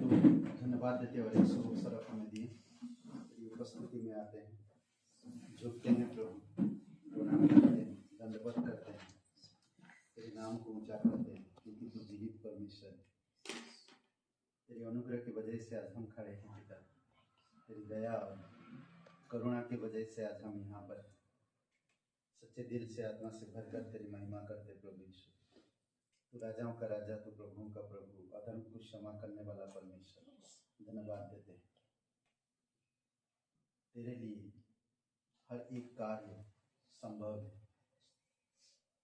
तो धन्यवाद देते और एक अवसर हमें दिए तेरी उपस्थिति में आते हैं, झुकते हैं प्रभु, प्रणाम करते हैं, दंडवत करते हैं, तेरे नाम को ऊंचा करते हैं क्योंकि तू जीवित परमेश्वर है। तेरी अनुग्रह की वजह से आज हम खड़े हैं पिता, तेरी दया और करुणा की वजह से आज हम यहाँ पर सच्चे दिल से आत्मा से भरकर तेरी महिमा करते प्रभु यीशु। तू राजाओं का राजा, तू प्रभुओं का प्रभु, अधर्म को क्षमा करने वाला परमेश्वर, धन्यवाद देते हैं। तेरे लिए हर एक कार्य संभव है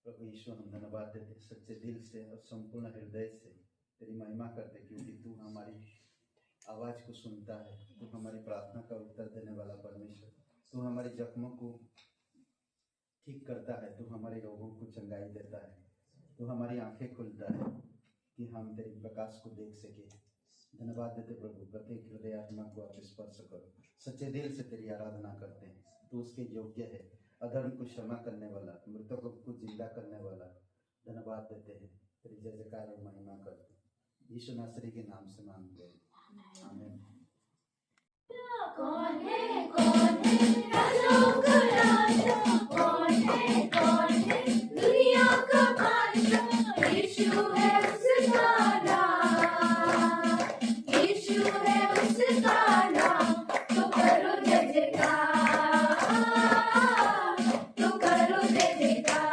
प्रभु यीशु। हम धन्यवाद देते सच्चे दिल से और संपूर्ण हृदय से तेरी महिमा करते क्योंकि तू हमारी आवाज़ को सुनता है, तू हमारी प्रार्थना का उत्तर देने वाला परमेश्वर, तू हमारे जख्मों को ठीक करता है, तू हमारे रोगों को चंगाई देता है, तू हमारी आंखें खोलता है कि हम तेरे प्रकाश को देख सके। धन्यवाद देते प्रभु, प्रत्येक हृदय आत्मा को आप स्पर्श करो, सच्चे दिल से तेरी आराधना करते हैं। तू उसके योग्य है, अधर्म को क्षमा करने वाला, मृतकों को जिंदा करने वाला। धन्यवाद देते हैं, तेरी जय जयकार और महिमा करते हैं। यीशु नासरी के नाम से मांगते हैं, आमीन। कौन है राजाओं का राजा, कौन है दुनिया का बादशाह। यीशु है उसका नाम, यीशु है उसका नाम। तो करो जय जयकार, तो करो जय जयकार,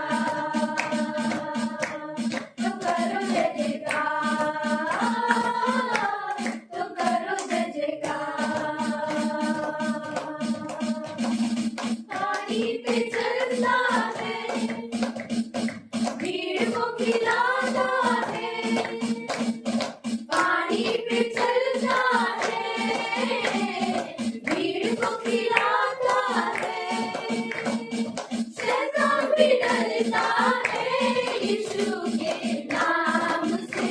तो करो जय जयकार, तो करो जय जयकार। पानी पे चलता है, भीड़ को खिलाता है। पानी पे चलता है, भीड़ को खिलाता है। शैतान भी डरता है यीशु के नाम से,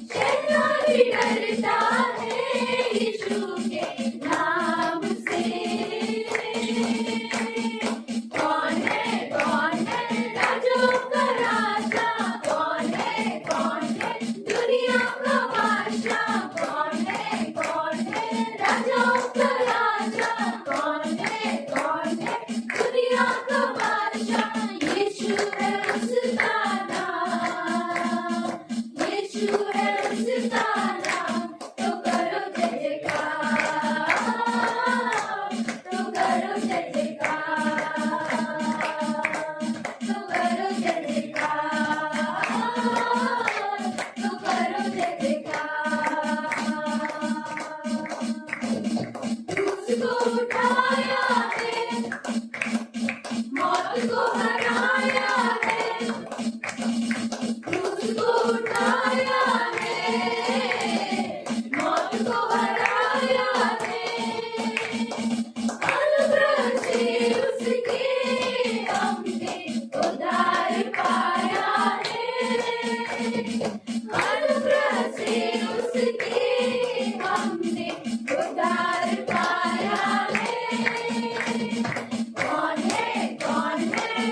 शैतान भी डरता है यीशु के नाम से। कौन है राजाओं का राजा, कौन है दुनिया का बादशाह। कौन है राजाओं का राजा, कौन है दुनिया का बादशाह। यीशु है उसका नाम, यीशु है उसका नाम। तो करो जय जयकार, तो करो जय जयकार, तो करो जय जयकार, तो करो जय जयकार। क्रूस को उठाया है, मौत को हराया है। क्रूस को उठाया है, मौत को हराया है। अनुग्रह से उसके हमने उद्धार पाया है, अनुग्रह से उसके हमने उद्धार पाया है। कौन है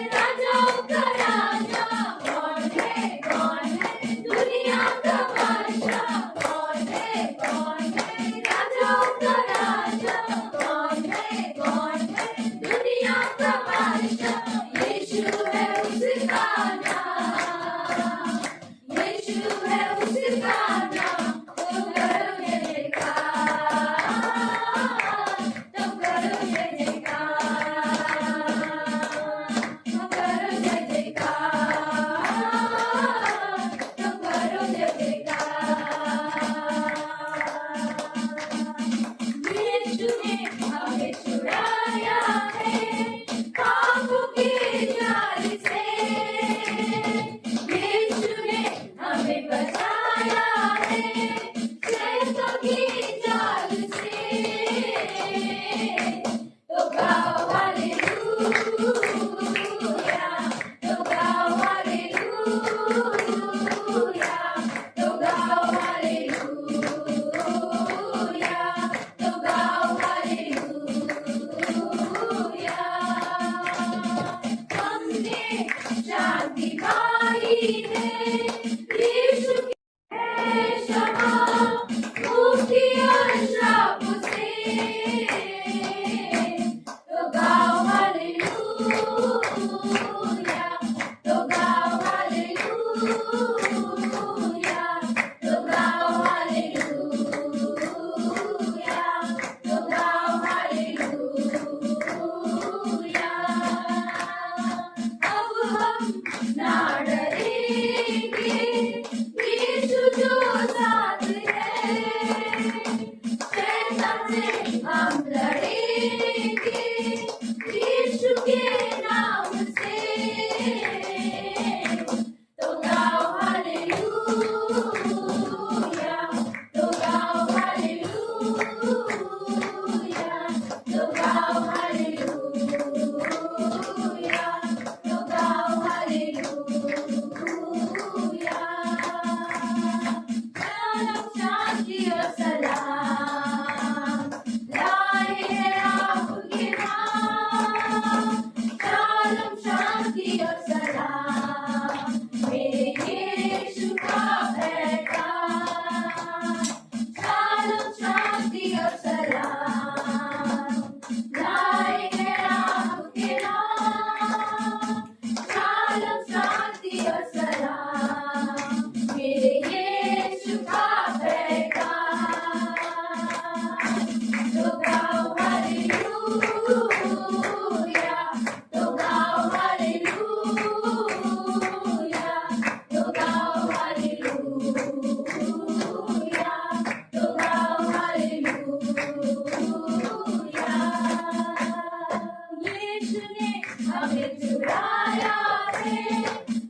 चुराया है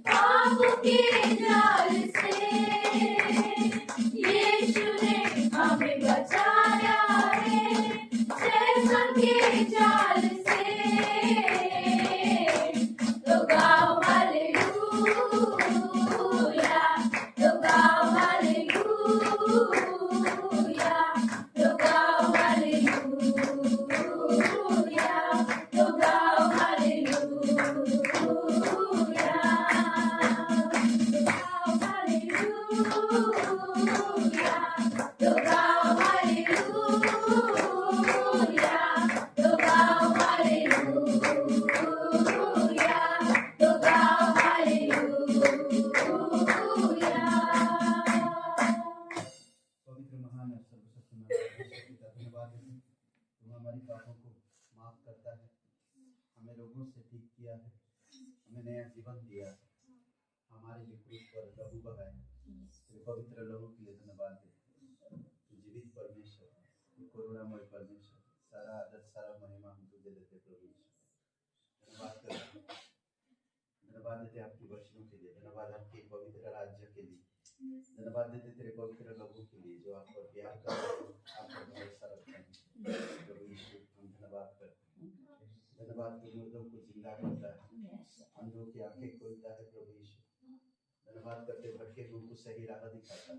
पाप के जाल से, यीशु ने हमें बचाया है शैतान के जाल से। तो गाओ हालेलुया, तो गाओ हालेलुया, तो गाओ हालेलुया, तो गाओ हालेलुया, तो गाओ हालेलुया, तो गाओ हालेलुया, तो गाओ हालेलुया, तो गाओ हालेलुया। पवित्र महान और सर्वशक्तिमान पिता, धन्यवाद देते हैं, तुम हमारी पापों को माफ करता है, हमें रोगों से ठीक किया है, हमें नया जीवन दिया है, हमारे लिए क्रूस पर लहू बहाया। तेरे पवित्र लहू के लिए धन्यवाद देते हैं। जीवित परमेश्वर, करुणामय परमेश्वर, सारा आदर सारा महिमा हम तुझे देते प्रभु यीशु। धन्यवाद करते हैं, धन्यवाद देते आपकी वचनों के लिए, धन्यवाद आपके पवित्र राज्य के लिए, धन्यवाद देते तेरे पवित्र लोगों के लिए जो आप पर प्यार करते हैं, आप पर भरोसा रखते हैं प्रभु यीशु। हम धन्यवाद करते हैं, धन्यवाद कि मुर्दों को जिंदा करता है, अंधों की आंखें खोलता है प्रभु यीशु। धन्यवाद करते भटके लोगों को सही राह दिखाता है,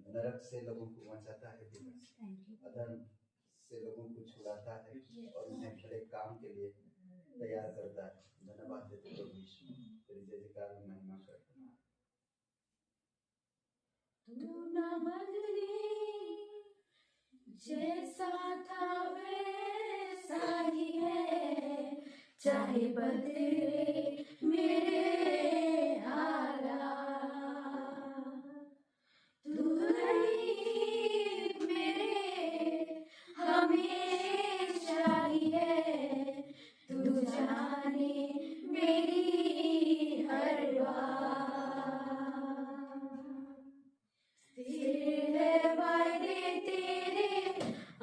नरक से लोगों को बचाता है पिता, अधर्म से लोगों को छुड़ाता है और उन्हें बड़े काम के लिए तैयार करता है। धन्यवाद देते प्रभु यीशु, तेरी जय जयकार में महिमा करते हैं। तू न बदली, जैसा था वैसा ही है, चाहे बदले मेरे हालात। तू नहीं मेरे हमेशा ही है, तू जाने मेरी हर बात। स्थिर है वायदे तेरे,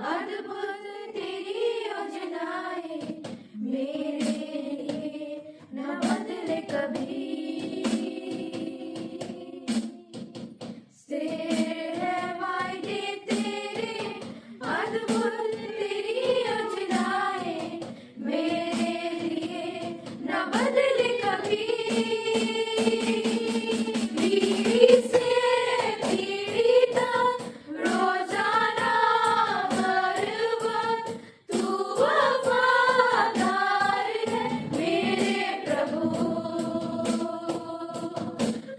अद्भुत तेरी योजनाएं, मेरे लिए न बदले कभी। स्थिर है वायदे तेरे, अद्भुत तेरी योजनाएं, मेरे लिए न बदले कभी। पीढ़ी से पीढ़ी तक रोजाना हर वक्त तू वफादार है मेरे प्रभु।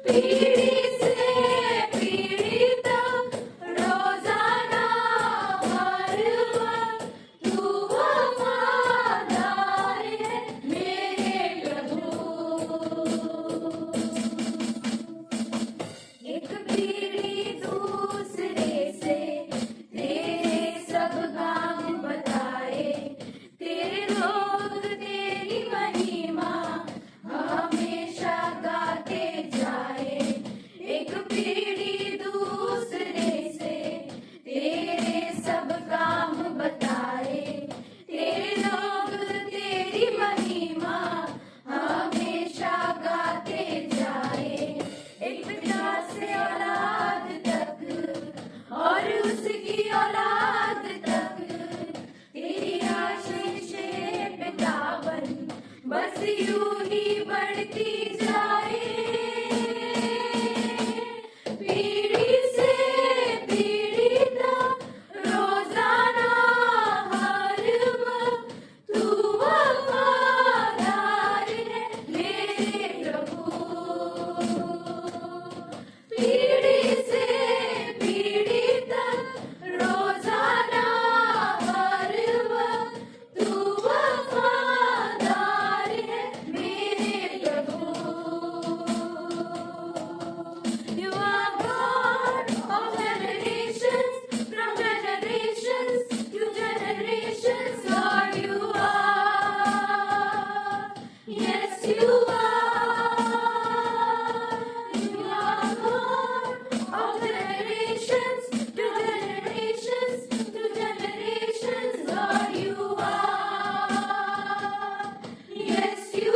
पीढ़ी से पीढ़ी तक रोजाना हर वक्त तू वफादार है मेरे प्रभु। एक पीढ़ी दूसरे से तेरे सब काम बताए, तेरे लोग तेरी महिमा हमेशा गाते जाए। एक पीढ़ी दूसरे से तेरे सब काम बताए, तेरे लोग तेरी महिमा हमेशा गाते जाए। एक पिता से औलाद तक और उसकी औलाद तक तेरी आशीष पितावन बस यूं ही बढ़ती जाए। पीढ़ी से पीढ़ी तक रोजाना हर वक्त तू वफादार है मेरे प्रभु। पीढ़ी से पीढ़ी तक रोजाना हर वक्त तू वफादार है मेरे प्रभु। You are God of generations, from generations to generations, Lord you are. Yes, you are. You are God of generations to generations to generations, Lord you are. Yes, you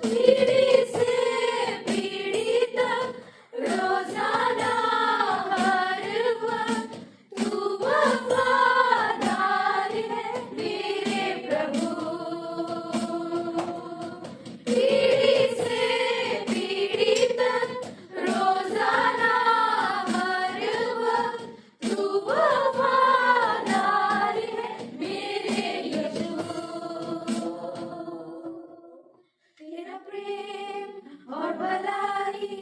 पीढ़ी से पीढ़ी तक रोजाना हर वक्त तू वफादार है मेरे प्रभु। पीढ़ी से पीढ़ी तक रोजाना हर वक्त तू वफादार है मेरे यीशु। तेरा प्रेम और भलाई,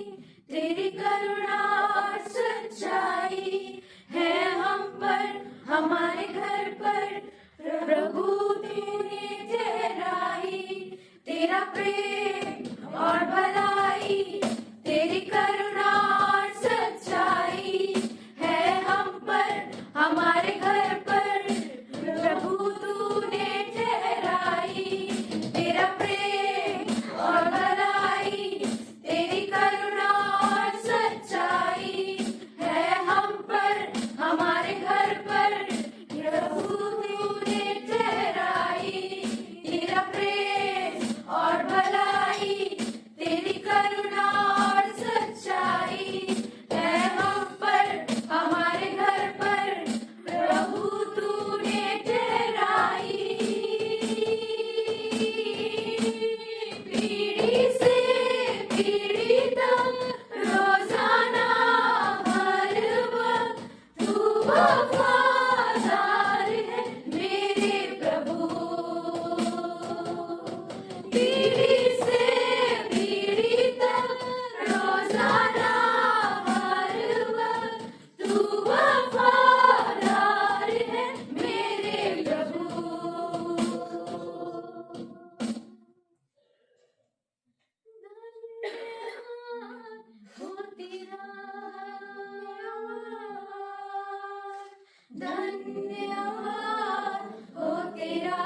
तेरी करुणा और सच्चाई है हम पर, हमारे घर पर प्रभु तूने ठहराई। तेरा प्रेम और भलाई, तेरी करुणा और सच्चाई है हम पर, हमारे घर पर प्रभु तूने ठहराई। तेरा प्रेम और भलाई, तेरी करुणा और सच्चाई है हम पर, हमारे घर पर प्रभु तूने ठहराई। तेरा प्रेम और भलाई, तेरी करुणा और सच्चाई है हम पर, हमारे घर पर प्रभु तूने ठहराई। पीढ़ी से पीढ़ी तक रोजाना हर वक्त तू वफादार है मेरे प्रभु। पीढ़ी से पीढ़ी तक रोजाना हर वक्त तू वफादार है मेरे प्रभु। धन्यवाद हो तेरा,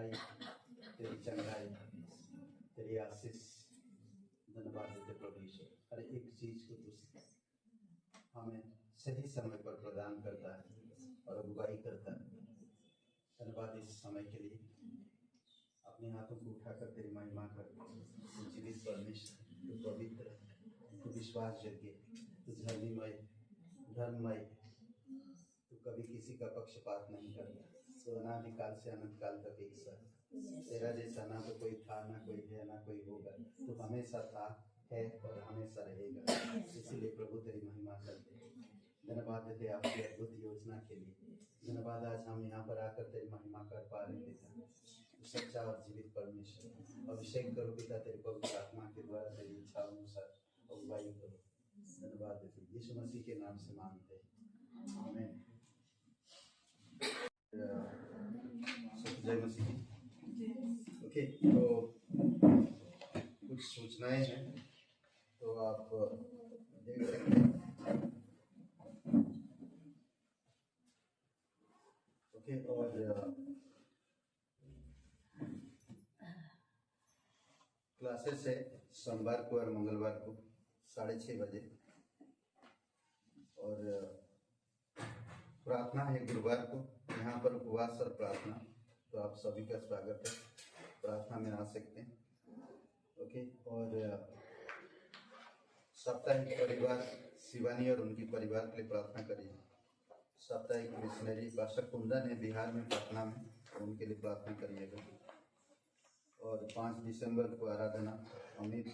भलाई, तेरी चंगाई, तेरी आशीष। धन्यवाद देते प्रभु यीशु, हर एक चीज को तू हमें सही समय पर प्रदान करता है और अगुवाई करता है। धन्यवाद इस समय के लिए। अपने हाथों को उठाकर तेरी महिमा कर। जीवित परमेश्वर, तू पवित्र, तू विश्वासयोग्य, तू धर्मीमय, धर्ममय, तू कभी किसी का पक्षपात नहीं करता। तो अनादिकाल से अनंत काल तक एक साथ तेरा जैसा ना तो कोई था, ना कोई है, ना कोई होगा। तू हमेशा था, है और हमेशा रहेगा। इसीलिए प्रभु तेरी महिमा करते हैं। धन्यवाद देते आपकी अद्भुत योजना के लिए। धन्यवाद आज हम यहाँ पर आकर तेरी महिमा कर पा रहे पिता। सच्चा और जीवित परमेश्वर, अभिषेक करो पिता तेरे पवित्र आत्मा के द्वारा, तेरी इच्छा अनुसार अगुवाई करो। धन्यवाद देते यीशु मसीह के नाम से मांगते हैं, आमीन। जय मसीह। ओके, तो कुछ सूचनाएं हैं तो आप देख सकते हैं। ओके, और क्लासेस है सोमवार को और मंगलवार को 6:30 बजे, और प्रार्थना है गुरुवार को। यहाँ पर उपवास और प्रार्थना, तो आप सभी का स्वागत है, प्रार्थना में आ सकते हैं। ओके, और साप्ताहिक परिवार शिवानी और उनकी परिवार के लिए प्रार्थना करिए। साप्ताहिक मिशनरी पास्टर कुंदन है बिहार में पटना में, तो उनके लिए प्रार्थना करिएगा। और 5 दिसंबर को आराधना, अमित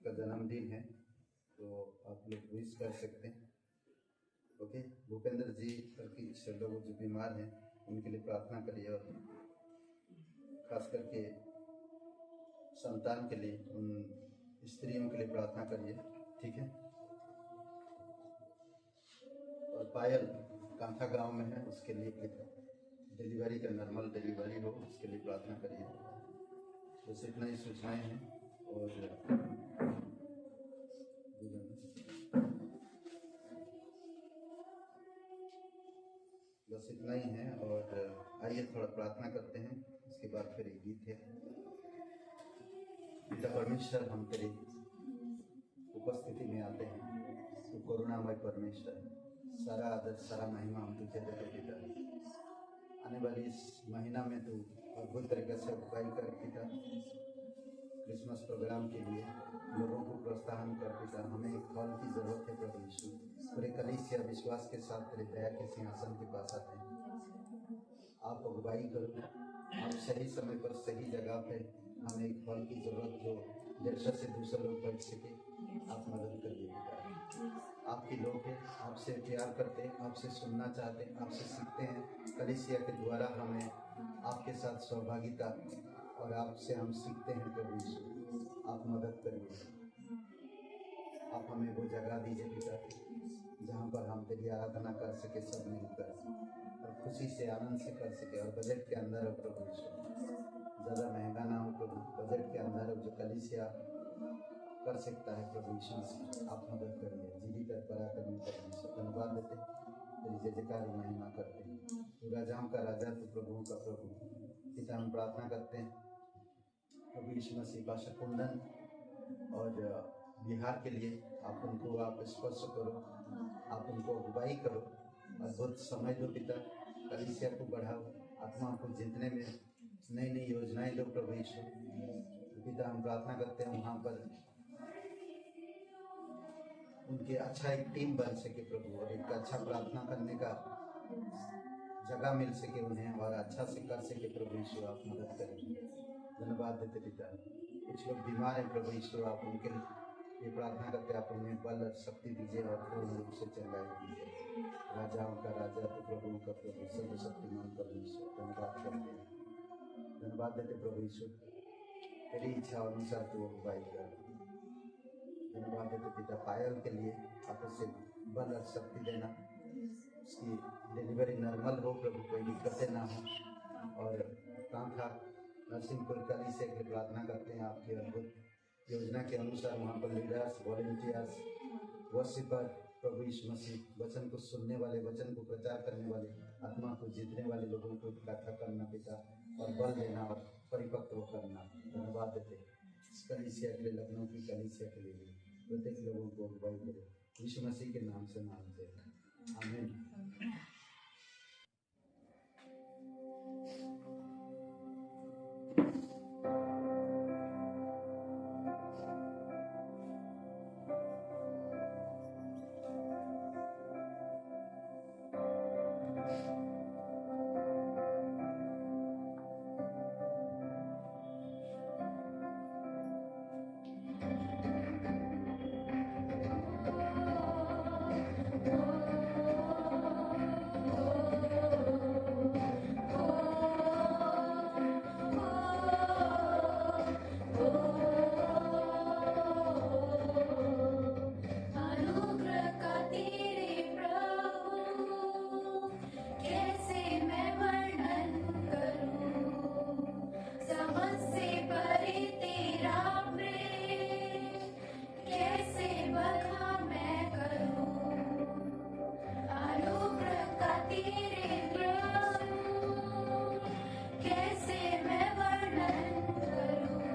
का जन्मदिन है, तो आप लोग विश कर सकते हैं। ओके, भूपेंद्र जी करके लोग जो बीमार हैं उनके लिए प्रार्थना करिए, और खास करके संतान के लिए, उन स्त्रियों के लिए प्रार्थना करिए, ठीक है। और पायल कांथा गांव में है, उसके लिए डिलीवरी का नॉर्मल डिलीवरी हो, उसके लिए प्रार्थना करिए। बस इतना ही सूचनाएं हैं, और बस इतना ही है। और आइए थोड़ा प्रार्थना करते हैं, उसके बाद फिर एक गीत है। पिता परमेश्वर, हम तेरी उपस्थिति में आते हैं। तू करुणामय परमेश्वर, सारा आदर सारा महिमा हम तुझे देते पिता। आने वाली इस महीना में तू अद्भुत तरीके से अगुवाई कर पिता। क्रिसमस प्रोग्राम के लिए लोगों को प्रोत्साहन कर पिता। हमें एक फल की जरूरत है प्रभु यीशु। पूरे कलीसिया विश्वास के साथ तेरे दया के सिंहासन के पास आते हैं। आप अगुवाई करो, आप सही समय पर सही जगह पे। हमें एक फल की जरूरत जो 150 से 200 लोग बैठ सके, आप मदद करिए पिता। आपके लोग हैं, आपसे प्यार करते हैं, आपसे सुनना चाहते हैं, आपसे सीखते हैं। कलीसिया के द्वारा हमें आपके साथ सहभागिता, और आपसे हम सीखते हैं प्रभु यीशु। आप मदद करिए, आप हमें वो जगह दीजिए पिता जहाँ पर हम तेरी आराधना कर सके सब मिलकर, और खुशी से आनंद से कर सके। और बजट के अंदर हो प्रभु यीशु, ज़्यादा महंगा ना हो प्रभु, बजट के अंदर हो जो कलीसिया कर सकता है प्रभु यीशु। आप मदद करिए, जीवित और पराक्रमी प्रभु यीशु। धन्यवाद देते, तेरी जय जयकार महिमा करते हैं। तू राजाओं का राजा, तू प्रभुओं का प्रभु। पिता हम प्रार्थना करते हैं प्रभु यीशु मसीह पास्टर कुंदन और बिहार के लिए, आप उनको आप स्पर्श करो, आप उनको अगुवाई करो, अद्भुत समय दो पिता। कलीसिया को बढ़ाओ, आत्मा को जीतने में नई नई योजनाएं दो प्रभु यीशु। पिता हम प्रार्थना करते हैं वहाँ पर उनके अच्छा एक टीम बन सके प्रभु, और एक अच्छा प्रार्थना करने का जगह मिल सके उन्हें, और अच्छा से कर सके प्रभु यीशु। आप मदद करेंगे, धन्यवाद देते पिता। कुछ लोग बीमार हैं प्रभु यीशु, आप उनके लिए प्रार्थना करते, आप उन्हें बल और शक्ति दीजिए और पूर्ण रूप से चंगाई दीजिए। राजाओं का राजा, तो प्रभुओं का प्रभु, सर्वशक्तिमान परमेश्वर, धन्यवाद करते हैं, धन्यवाद देते प्रभु यीशु। तेरी इच्छा अनुसार तू अगुवाई कर। धन्यवाद देते पिता पायल के लिए, आप उसे बल और शक्ति देना, उसकी डिलीवरी नॉर्मल हो प्रभु, कोई दिक्कतें ना हो। और कांथा नरसिंहपुर कलीसिया के लिए प्रार्थना करते हैं, आपकी अद्भुत योजना के अनुसार वहाँ पर लीडर्स, वॉलंटियर्स, वर्शिपर प्रभु यीशु मसीह, वचन को सुनने वाले, वचन को प्रचार करने वाले, आत्मा को जीतने वाले लोगों को इकट्ठा करना पिता। और बल देना और परिपक्व करना। धन्यवाद देते इस कलीसिया के लिए, लखनऊ की कलीसिया के लिए भी प्रत्येक लोगों को अगुवाई करे, यीशु मसीह के नाम से मांगते हैं, आमीन। अनुग्रह का तेरे प्रभु, कैसे मैं वर्णन करूं, समझ से परे तेरा प्रेम, कैसे बखान मैं करूं। अनुग्रह का तेरे प्रभु, कैसे मैं वर्णन करूं,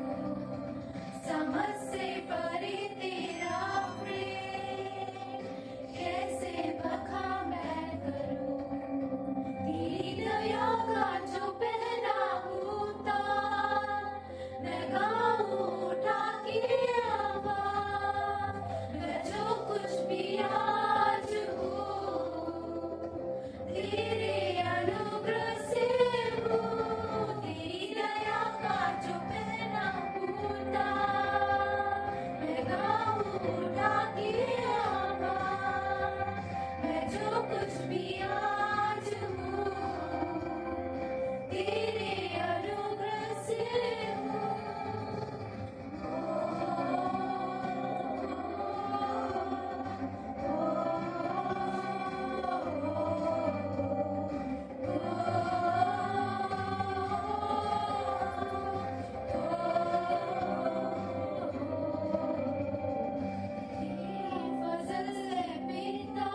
समझ से परे तेरा प्रेम, कैसे बखान मैं करूं। तेरी दया का जो पहला होता, मैं गाऊं उठा के आवाज, मैं जो कुछ भी आज हूँ, तेरे अनुग्रह से हूँ। तेरी दया का जो पहला होता, मैं गाऊं उठा के आवाज, मैं जो कुछ भी आज हूँ, तेरे अनुग्रह से हूँ। फजल है पिता,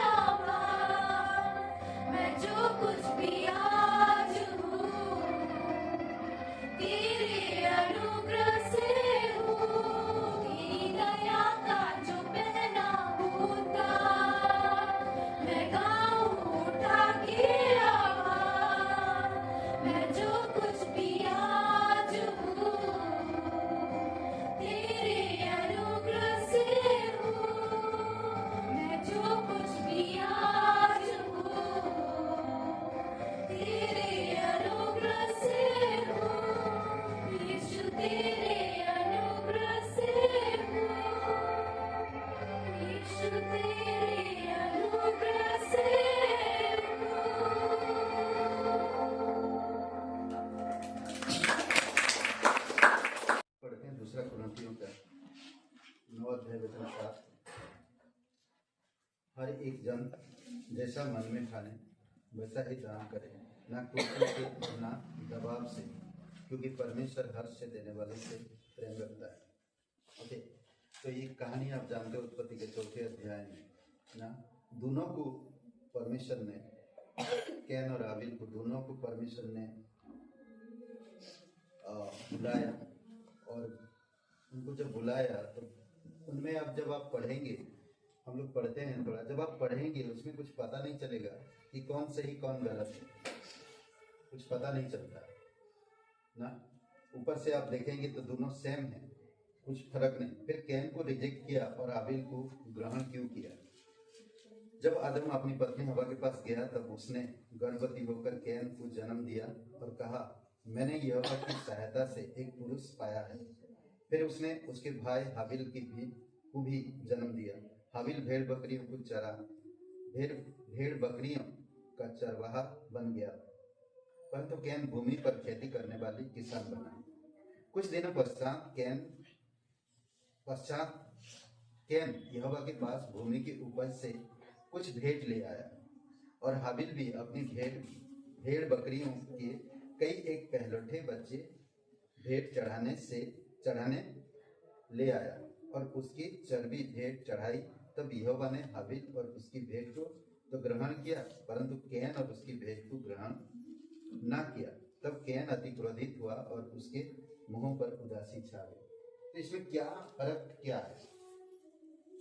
आभार। मैं जो कुछ भी आज हूँ तेरे अनुग्रह से हूँ। तेरी दया का जो पहना होता मैं गाऊं उठा के आभार। मैं जो कुछ भी आज हूँ तेरे अनुग्रह से हूँ। मैं जो कुछ भी आज हूँ तेरे अनुग्रह से हूँ। यीशु तेरे अनुग्रह से हूँ। यीशु तेरे अनुग्रह से हूँ। पढ़ते हैं दूसरा कुरिन्थियों का 9 अध्याय वचन 7। हर एक जन जैसा मन में ठाने वैसा ही दान करे, ना कुर्सी से ना दबाव से, क्योंकि परमेश्वर हर्ष से देने वाले से प्रेम रखता है। ओके, तो ये कहानी आप जानते हो उत्पत्ति के 4 अध्याय में ना, दोनों को परमेश्वर ने, कैन और हाबिल को, दोनों को परमेश्वर ने बुलाया। और उनको जब बुलाया तो उनमें अब जब आप पढ़ेंगे, हम लोग पढ़ते हैं थोड़ा, जब आप पढ़ेंगे उसमें कुछ पता नहीं चलेगा कि कौन सही कौन गलत है, कुछ पता नहीं चलता ना। ऊपर से आप देखेंगे तो दोनों सेम है, कुछ फर्क नहीं। फिर कैन को रिजेक्ट किया और हाबिल को ग्रहण क्यों किया? जब आदम अपनी पत्नी हवा के पास गया तब उसने गर्भवती होकर कैन को जन्म दिया और कहा, मैंने यहोवा की सहायता से एक पुरुष पाया है। फिर उसने उसके भाई हाबिल को भी जन्म दिया। हाबिल भेड़ बकरियों का चरवाहा बन गया, परंतु कैन भूमि पर खेती करने वाली किसान बना। कुछ दिनों पश्चात कैन यहोवा के पास भूमि की उपज से कुछ भेंट ले आया, और हाबिल भी अपनी भेड़ बकरियों के कई एक पहलौठे बच्चे भेंट चढ़ाने ले आया और उसकी चर्बी भेंट चढ़ाई। तब यहोवा ने हाबिल और उसकी भेंट को तो ग्रहण किया, परंतु कैन और उसकी भेंट को ग्रहण न किया। तब कैन अति क्रोधित हुआ और उसके मुंह पर उदासी छा गई। तो इसमें फर्क क्या है?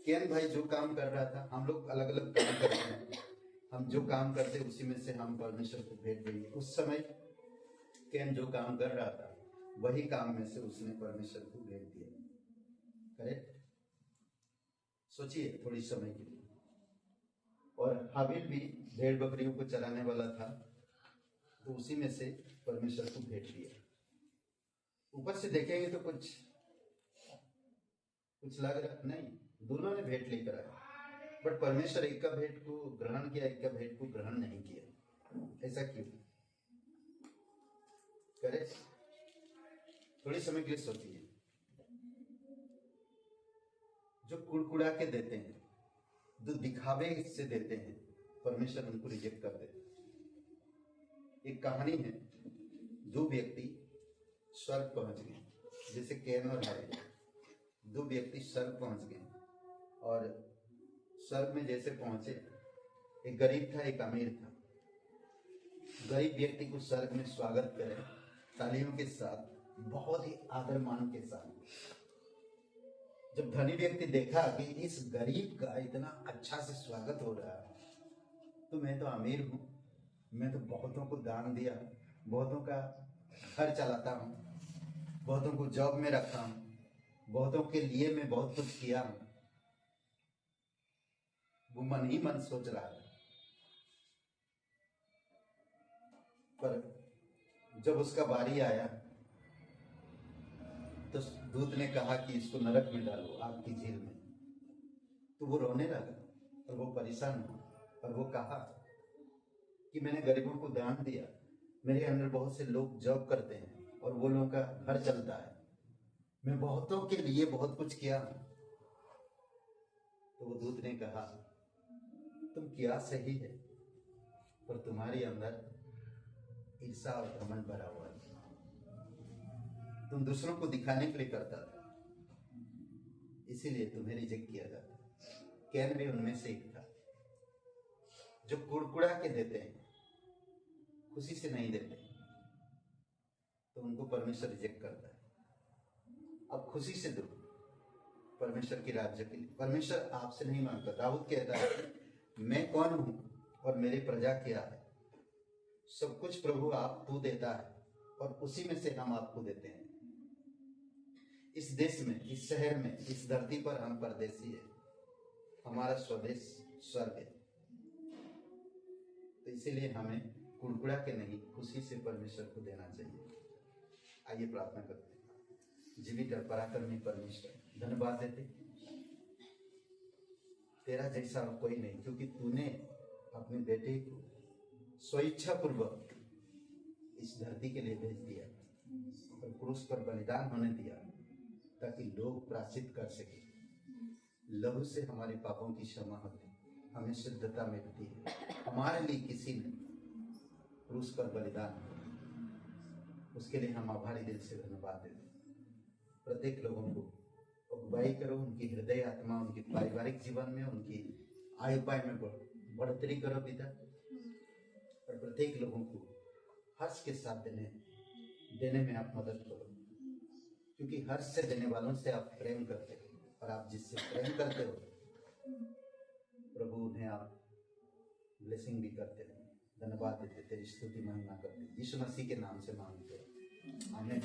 कैन भाई जो काम कर रहा था, हम लोग अलग अलग काम करते हैं, हम जो काम करते उसी में से हम परमेश्वर को भेंट देंगे। उस समय कैन जो काम कर रहा था वही काम में से उसने परमेश्वर को भेंट दिया। करेक्ट? सोचिए थोड़ी समय के लिए। और हाबिल भी भेड़ बकरियों को चराने वाला था, तो उसी में से परमेश्वर को भेंट दिया। ऊपर से देखेंगे तो कुछ लग रहा नहीं, दोनों ने भेंट लेकर आए, बट परमेश्वर एक का भेंट को ग्रहण किया, एक का भेंट को ग्रहण नहीं किया। ऐसा क्यों? करे थोड़ी समय के लिए सोचिए। जो कुड़कुड़ा के देते हैं, जो दिखावे से देते हैं, परमेश्वर उनको रिजेक्ट कर देते हैं। एक कहानी है, दो व्यक्ति स्वर्ग पहुंच गए, जैसे कैन और हाबिल। दो व्यक्ति स्वर्ग पहुंच गए, और स्वर्ग में जैसे पहुंचे, एक गरीब था एक अमीर था। गरीब व्यक्ति को स्वर्ग में स्वागत करे तालियों के साथ, बहुत ही आदर मान के साथ। जब धनी व्यक्ति देखा कि इस गरीब का इतना अच्छा से स्वागत हो रहा है, तो मैं तो अमीर हूँ, मैं तो बहुतों को दान दिया, बहुतों का घर चलाता हूँ, बहुतों को जॉब में रखा हूँ, बहुतों के लिए मैं बहुत कुछ किया हूँ। वो मन ही मन सोच रहा है। पर जब उसका बारी आया तो दूत ने कहा कि इसको नरक में डालो, आग की झील में। तो वो रोने लगा और वो परेशान हुआ, और वो कहा कि मैंने गरीबों को दान दिया, मेरे अंदर बहुत से लोग जॉब करते हैं और वो लोगों का घर चलता है, मैं बहुतों के लिए बहुत कुछ किया। तो वो दूत ने कहा, तुम किया सही है, पर तुम्हारे अंदर ईर्ष्या और घमंड भरा हुआ है। तुम दूसरों को दिखाने के लिए करता था, इसीलिए तुम्हें रिजेक्ट किया जाता। कैन भी उनमें से एक था। जो कुड़कुड़ा के देते हैं, खुशी से नहीं देते, तो उनको परमेश्वर रिजेक्ट करता है। अब खुशी से दो परमेश्वर की राज्य के लिए। परमेश्वर आपसे नहीं मांगता। दाऊद कहता है मैं कौन हूं और मेरी प्रजा क्या है। सब कुछ प्रभु आपको देता है और उसी में से हम आपको देते हैं। इस देश में, इस शहर में, इस धरती पर हम परदेसी है। हमारा स्वदेश स्वर्ग है। तो इसीलिए हमें कुड़कुड़ा के नहीं, खुशी से परमेश्वर को देना चाहिए। आइए प्रार्थना करते हैं। जीवित और पराक्रमी परमेश्वर, धन्यवाद देते तेरा जैसा और कोई नहीं, क्योंकि तूने अपने बेटे को स्वेच्छा पूर्वक इस धरती के लिए भेज दिया और क्रूस पर बलिदान होने दिया, ताकि लोग प्रायश्चित कर सके। लहू से हमारे पापों की क्षमा होती, हमें शुद्धता मिलती है। हमारे लिए किसी ने क्रूस पर बलिदान किया, उसके लिए हम आभारी दिल से धन्यवाद देते हैं। प्रत्येक लोगों को अगुवाई करो, उनकी हृदय आत्मा, उनके पारिवारिक जीवन में, उनकी आयु पाय में बढ़ोतरी करो पिता। और प्रत्येक लोगों को हर्ष के साथ देने में आप मदद करो, क्योंकि हर्ष से देने वालों से आप प्रेम करते हो, और आप जिससे प्रेम करते हो प्रभु उन्हें आप ब्लेसिंग भी करते हो। धन्यवाद देते, तेरी स्तुति महिमा करते, यीशु मसीह के नाम से मांगते हैं, आमीन।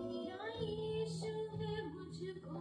मेरा यीशु है मुझको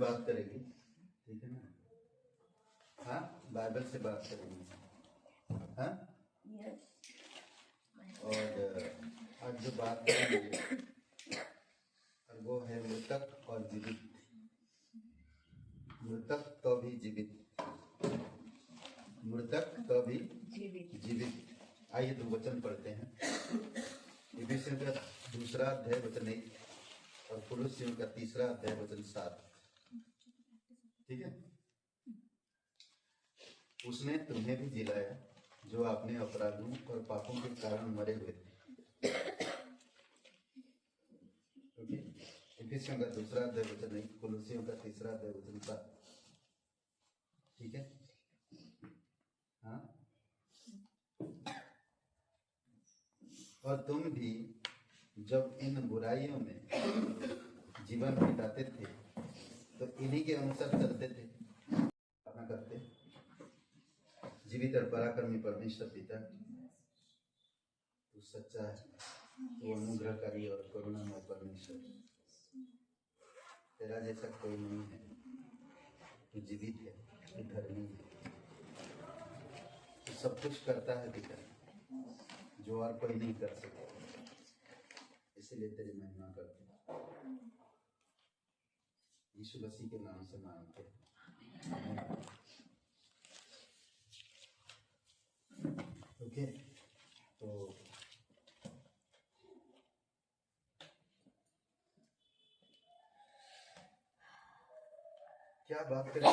बात करेगी, ठीक है ना? हाँ, बाइबल से बात करेंगे। हाँ, और आज जो बात करेंगे और वो है मृतक और जीवित। मृतक तो भी जीवित, मृतक तो भी जीवित। आइए दो वचन पढ़ते हैं। इफिसियों का 2 अध्याय वचन 1 और कुलुस्सियों का 3 अध्याय वचन 7। ठीक है। उसने तुम्हें भी जिलाया जो अपने अपराधों और पापों के कारण मरे हुए थे। ओके। इफिसियों का 2 अध्याय वचन 1, कुलुस्सियों का 3 अध्याय वचन 7। ठीक है। हाँ, और तुम भी जब इन बुराइयों में जीवन बिताते थे तो इन्हीं के अनुसार चलते थे, प्रार्थना करते। जीवित और पराक्रमी परमेश्वर पिता, तू सच्चा है, तू अनुग्रहकारी और करुणामय परमेश्वर। तेरा जैसा कोई नहीं है। तू जीवित है, तू धर्मी है, तू सब कुछ करता है पिता जो और कोई नहीं कर सकता। इसलिए तेरी महिमा करते हैं। यीशु मसीह के नाम से मांगते हैं। ओके, तो क्या बात करें?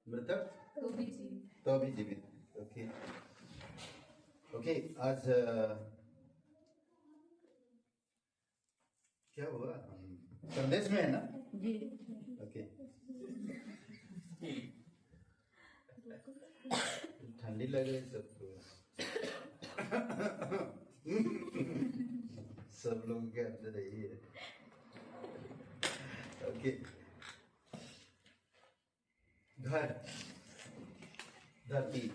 मृतक तो भी जीवित। Okay okay. आज क्या हुआ? हम संदेश में है ना जी। ओके। ठंडी लग रही सबको। सब लोग के अंदर यही है। ओके। घर, धरती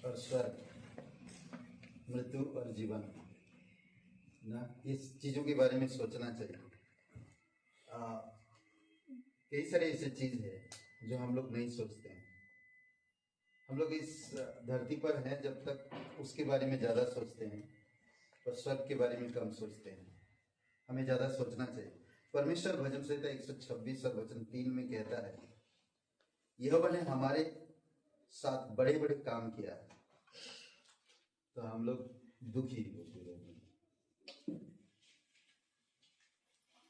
और स्वर्ग, मृत्यु और जीवन ना, इस चीजों के बारे में सोचना चाहिए। कई सारे ऐसे चीज है जो हम लोग नहीं सोचते हैं। हम लोग इस धरती पर हैं जब तक उसके बारे में ज्यादा सोचते हैं और स्वर्ग के बारे में कम सोचते हैं। हमें ज्यादा सोचना चाहिए। परमेश्वर भजन संहिता 126 और वचन 3 में कहता है, यहोवा ने हमारे साथ बड़े बड़े काम किया, तो हम लोग दुखी होते रहेंगे।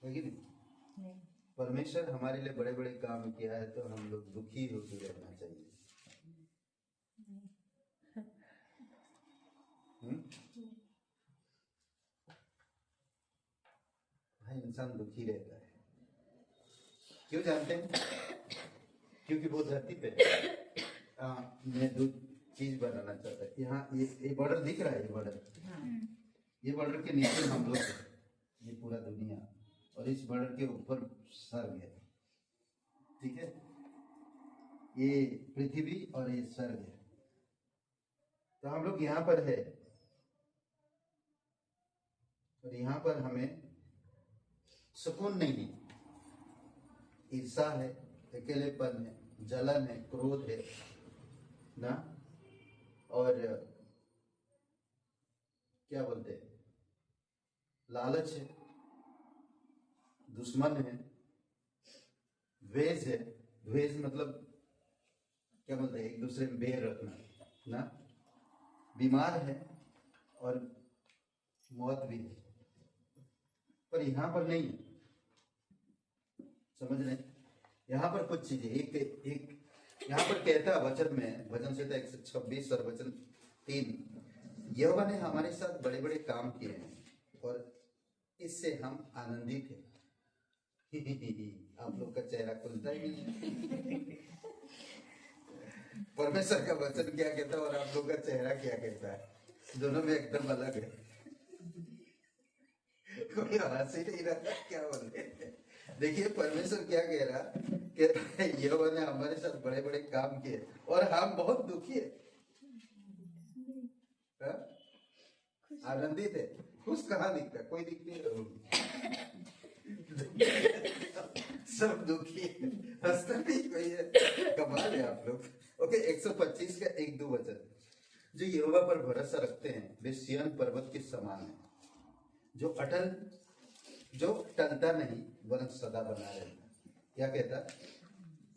नहीं, परमेश्वर हमारे लिए बड़े बड़े काम किया है तो हम लोग दुखी होते रहना चाहिए। भाई, इंसान दुखी रहता है। क्यों जानते हैं? क्योंकि वो धरती पे मैं दो चीज बनाना चाहता है। यहाँ ये बॉर्डर दिख रहा है, ये बॉर्डर के नीचे हम लोग, ये पूरा दुनिया, और इस बॉर्डर के ऊपर स्वर्ग है। ठीक है, ये पृथ्वी और ये स्वर्ग है। तो हम लोग यहाँ पर है और यहाँ पर हमें सुकून नहीं है। ईर्षा है, अकेलेपन है, जलन है, क्रोध है ना, और क्या बोलते हैं, लालच है, दुश्मन है, द्वेष है। द्वेष मतलब क्या बोलते हैं, एक दूसरे में बैर रखना ना, बीमार है और मौत भी है। पर यहाँ पर नहीं है, समझ रहे? यहाँ पर कुछ चीजें एक यहाँ पर कहता है वचन में, भजन संहिता 126 और वचन 3, यहोवा ने हमारे साथ बड़े बड़े काम किए हैं और इससे हम आनंदित हैं। आप लोग का चेहरा खुलता ही नहीं है। परमेश्वर का वचन क्या कहता है और आप लोग का चेहरा क्या कहता है, दोनों में एकदम अलग है। कोई हंस ही नहीं रहा, क्या बोल रहे हैं? देखिए परमेश्वर क्या कह रहा, कहता है यहोवा ने हमारे साथ बड़े बड़े काम किए और हम बहुत दुखी है, आनंदित है। खुश कहाँ दिखता है? कोई दिखती है? सब दुखी है, हंसता नहीं कोई है। कमाल है आप लोग। ओके, 125 का 1-2 वचन। जो यहोवा पर भरोसा रखते हैं वे सिय्योन पर्वत के समान है, जो टलता नहीं वरन सदा बना रहता। क्या कहता?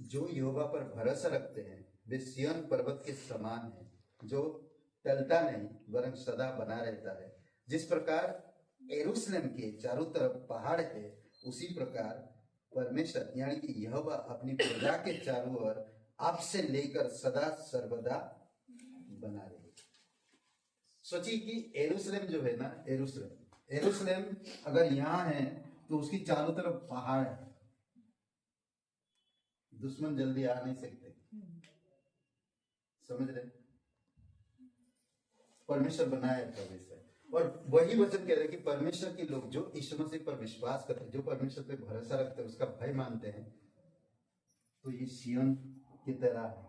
जो यहोवा पर भरोसा रखते हैं वे सिय्योन पर्वत के समान है, जो टलता नहीं वरन सदा बना रहता है। जिस प्रकार यरूशलेम के चारों तरफ पहाड़ है, उसी प्रकार परमेश्वर यानी कि यहोवा अपनी प्रजा के चारों ओर आपसे लेकर सदा सर्वदा बना रहे। सोचिए कि यरूशलेम जो है ना, यरूशलेम अगर यहाँ है तो उसकी चारों तरफ पहाड़ है, दुश्मन जल्दी आ नहीं सकते। समझ रहे? परमेश्वर बनाया परमेश्वर, और वही वचन कह रहे हैं कि परमेश्वर के लोग जो यीशु मसीह पर विश्वास करते हैं, जो परमेश्वर पे भरोसा रखते हैं, उसका भय मानते हैं, तो ये सिय्योन की तरह है।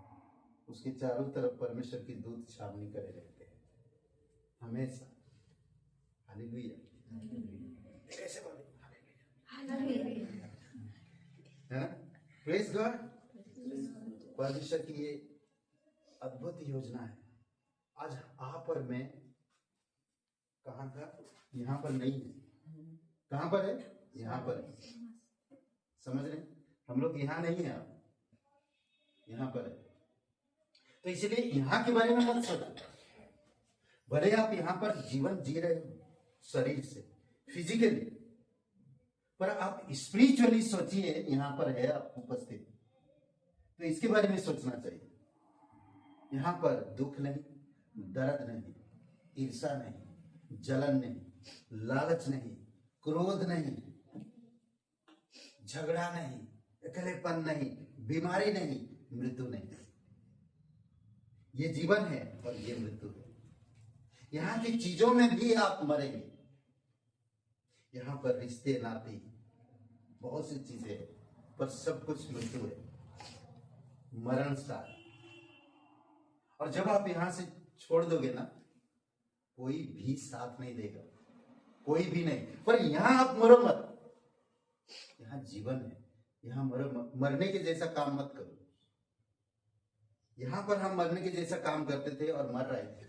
उसके चारों तरफ परमेश्वर की दूत छावनी करे रहते हैं हमेशा। हालेलुया। कैसे बोले? हालेलुया। है ना? Praise God. परमेश्वर की ये अद्भुत योजना है। आज आप और मैं कहाँ था? यहाँ पर नहीं है। कहाँ पर है? यहाँ पर है। समझ रहे? हम लोग यहाँ नहीं है, आप यहाँ पर है। तो इसलिए यहाँ के बारे में मत सोचो। भले आप यहाँ पर जीवन जी रहे हो शरीर से, फिजिकली, पर आप स्पिरिचुअली सोचिए, यहाँ पर है आप उपस्थित, तो इसके बारे में सोचना चाहिए। यहाँ पर दुख नहीं, दर्द नहीं, ईर्षा नहीं, जलन नहीं, लालच नहीं, क्रोध नहीं, झगड़ा नहीं, अकेलेपन नहीं, बीमारी नहीं, मृत्यु नहीं। ये जीवन है और ये मृत्यु है। यहाँ की चीजों में भी आप मरेंगे। यहाँ पर रिश्ते नाते बहुत सी चीजें हैं, पर सब कुछ मृत्यु है, मरण सा। और जब आप यहाँ से छोड़ दोगे ना, कोई भी साथ नहीं देगा, कोई भी नहीं। पर यहाँ आप मरो मत, यहाँ जीवन है, यहाँ मरो मत। मरने के जैसा काम मत करो। यहाँ पर हम मरने के जैसा काम करते थे और मर रहे थे।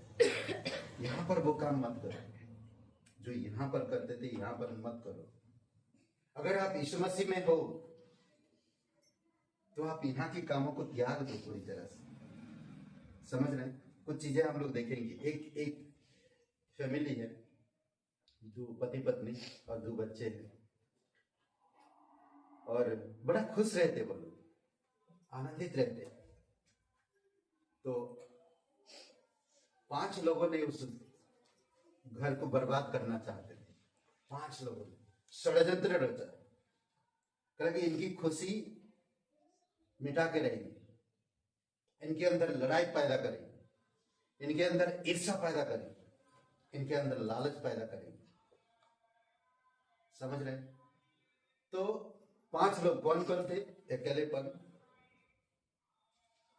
यहाँ पर वो काम मत करो जो यहाँ पर करते थे, यहाँ पर मत करो। अगर आप यीशु मसीह में हो तो आप यहाँ के कामों को त्याग दो पूरी तरह से। समझ रहे हैं? कुछ चीजें हम लोग देखेंगे। एक फैमिली है, 2 पति पत्नी और 2 बच्चे हैं, और बड़ा खुश रहते वो लोग, आनंदित रहते। तो 5 लोगों ने उस घर को बर्बाद करना चाहते थे। 5 लोगों ने षड्यंत्र रचा, कहा कि इनकी खुशी मिटा के रहेंगे, इनके अंदर लड़ाई पैदा करेंगे, इनके अंदर ईर्ष्या पैदा करेंगे, इनके अंदर लालच पैदा करेंगे। समझ रहे? तो 5 लोग कौन कौन थे? अकेलेपन,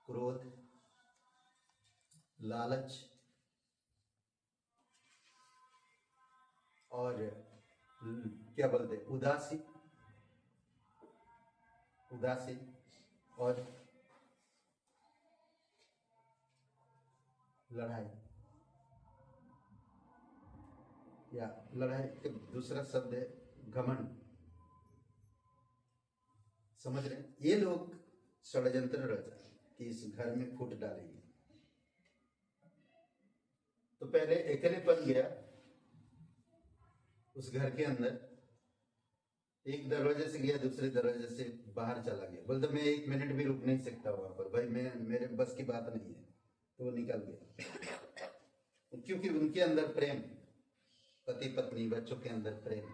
क्रोध, लालच और क्या बोलते, उदासी और लड़ाई। या लड़ाई के दूसरा शब्द है घमंड। समझ रहे हैं? ये लोग षड्यंत्र रचा कि इस घर में फूट डालेंगे। तो पहले अकेलेपन गया उस घर के अंदर, एक दरवाजे से गया, दूसरे दरवाजे से बाहर चला गया। बोलते मैं 1 मिनट भी रुक नहीं सकता वहां पर, भाई मेरे बस की बात नहीं है। तो वो निकल गया, क्योंकि उनके अंदर प्रेम, पति पत्नी बच्चों के अंदर प्रेम।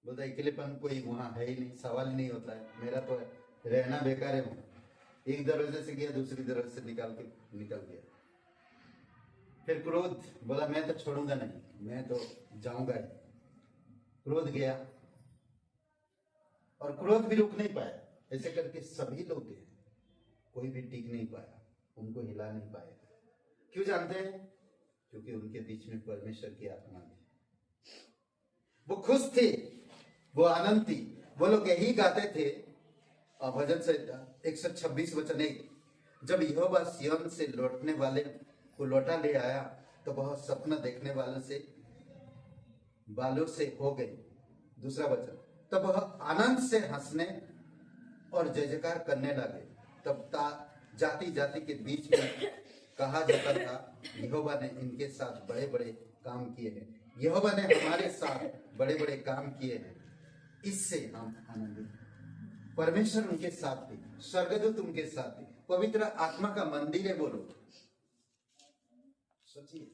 बोलता अकेलेपन कोई वहां है ही नहीं, सवाल ही नहीं होता है, मेरा तो रहना बेकार है वहां। एक दरवाजे से गया, दूसरी दरवाजे से निकल गया। फिर क्रोध, बोला मैं तो छोड़ूंगा नहीं, मैं तो जाऊंगा ही। क्रोध गया और क्रोध भी रुक नहीं पाया। ऐसे करके सभी लोग गए, कोई भी टिक नहीं पाया, उनको हिला नहीं पाया। क्यों जानते हैं? क्योंकि उनके बीच में परमेश्वर की आत्मा थी। वो खुश थे, वो आनंद थी। वो लोग यही गाते थे भजन संहिता 126 वचन 1, जब यहोवा सिय्योन से लौटने वाले को लौटा ले आया तो वह सपना देखने वालों से हो गई। दूसरा वचन, तब वह आनंद से हंसने और जय जयकार करने लगे। तब जाति जाति के बीच में कहा जाता था, यहोवा ने इनके साथ बड़े बड़े काम किए हैं, यहोवा ने हमारे साथ बड़े बड़े काम किए हैं, इससे हम आनंदित हैं। परमेश्वर उनके साथ थे, स्वर्गदूत उनके साथ थे, पवित्र आत्मा का मंदिर है वो लोग। सोचिए,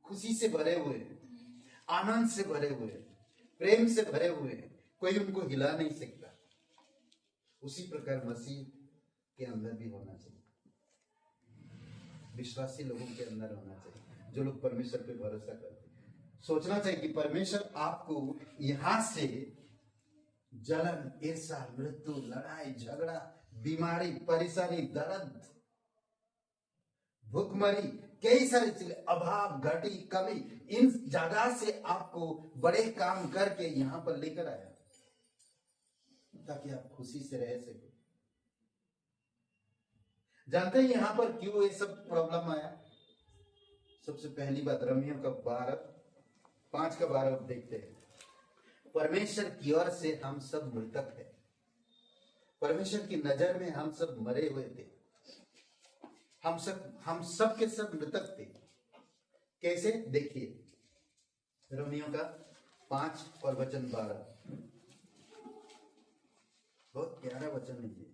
खुशी से भरे हुए हैं, आनंद से भरे हुए हैं, प्रेम से भरे हुए हैं, कोई उनको हिला नहीं सकता। उसी प्रकार मसीह के अंदर भी होना चाहिए, विश्वासी लोगों के अंदर होना चाहिए, जो लोग परमेश्वर पे भरोसा करते हैं। सोचना चाहिए कि परमेश्वर आपको यहां से जलन, ईर्ष्या, मृत्यु, लड़ाई झगड़ा, बीमारी, परेशानी, दर्द, भूखमरी, कई सारी चीजें, अभाव, घटी, कमी, इन जगह से आपको बड़े काम करके यहां पर लेकर आया ताकि आप खुशी से रह सके। जानते हैं यहां पर क्यों ये सब प्रॉब्लम आया? सबसे पहली बात, रोमियो का 5:12 देखते हैं। परमेश्वर की ओर से हम सब मृतक हैं। परमेश्वर की नजर में हम सब मरे हुए थे। हम सब के सब मृतक थे। कैसे? देखिए, रोमियो का 5 और वचन 12, बहुत प्यारा वचन है ये।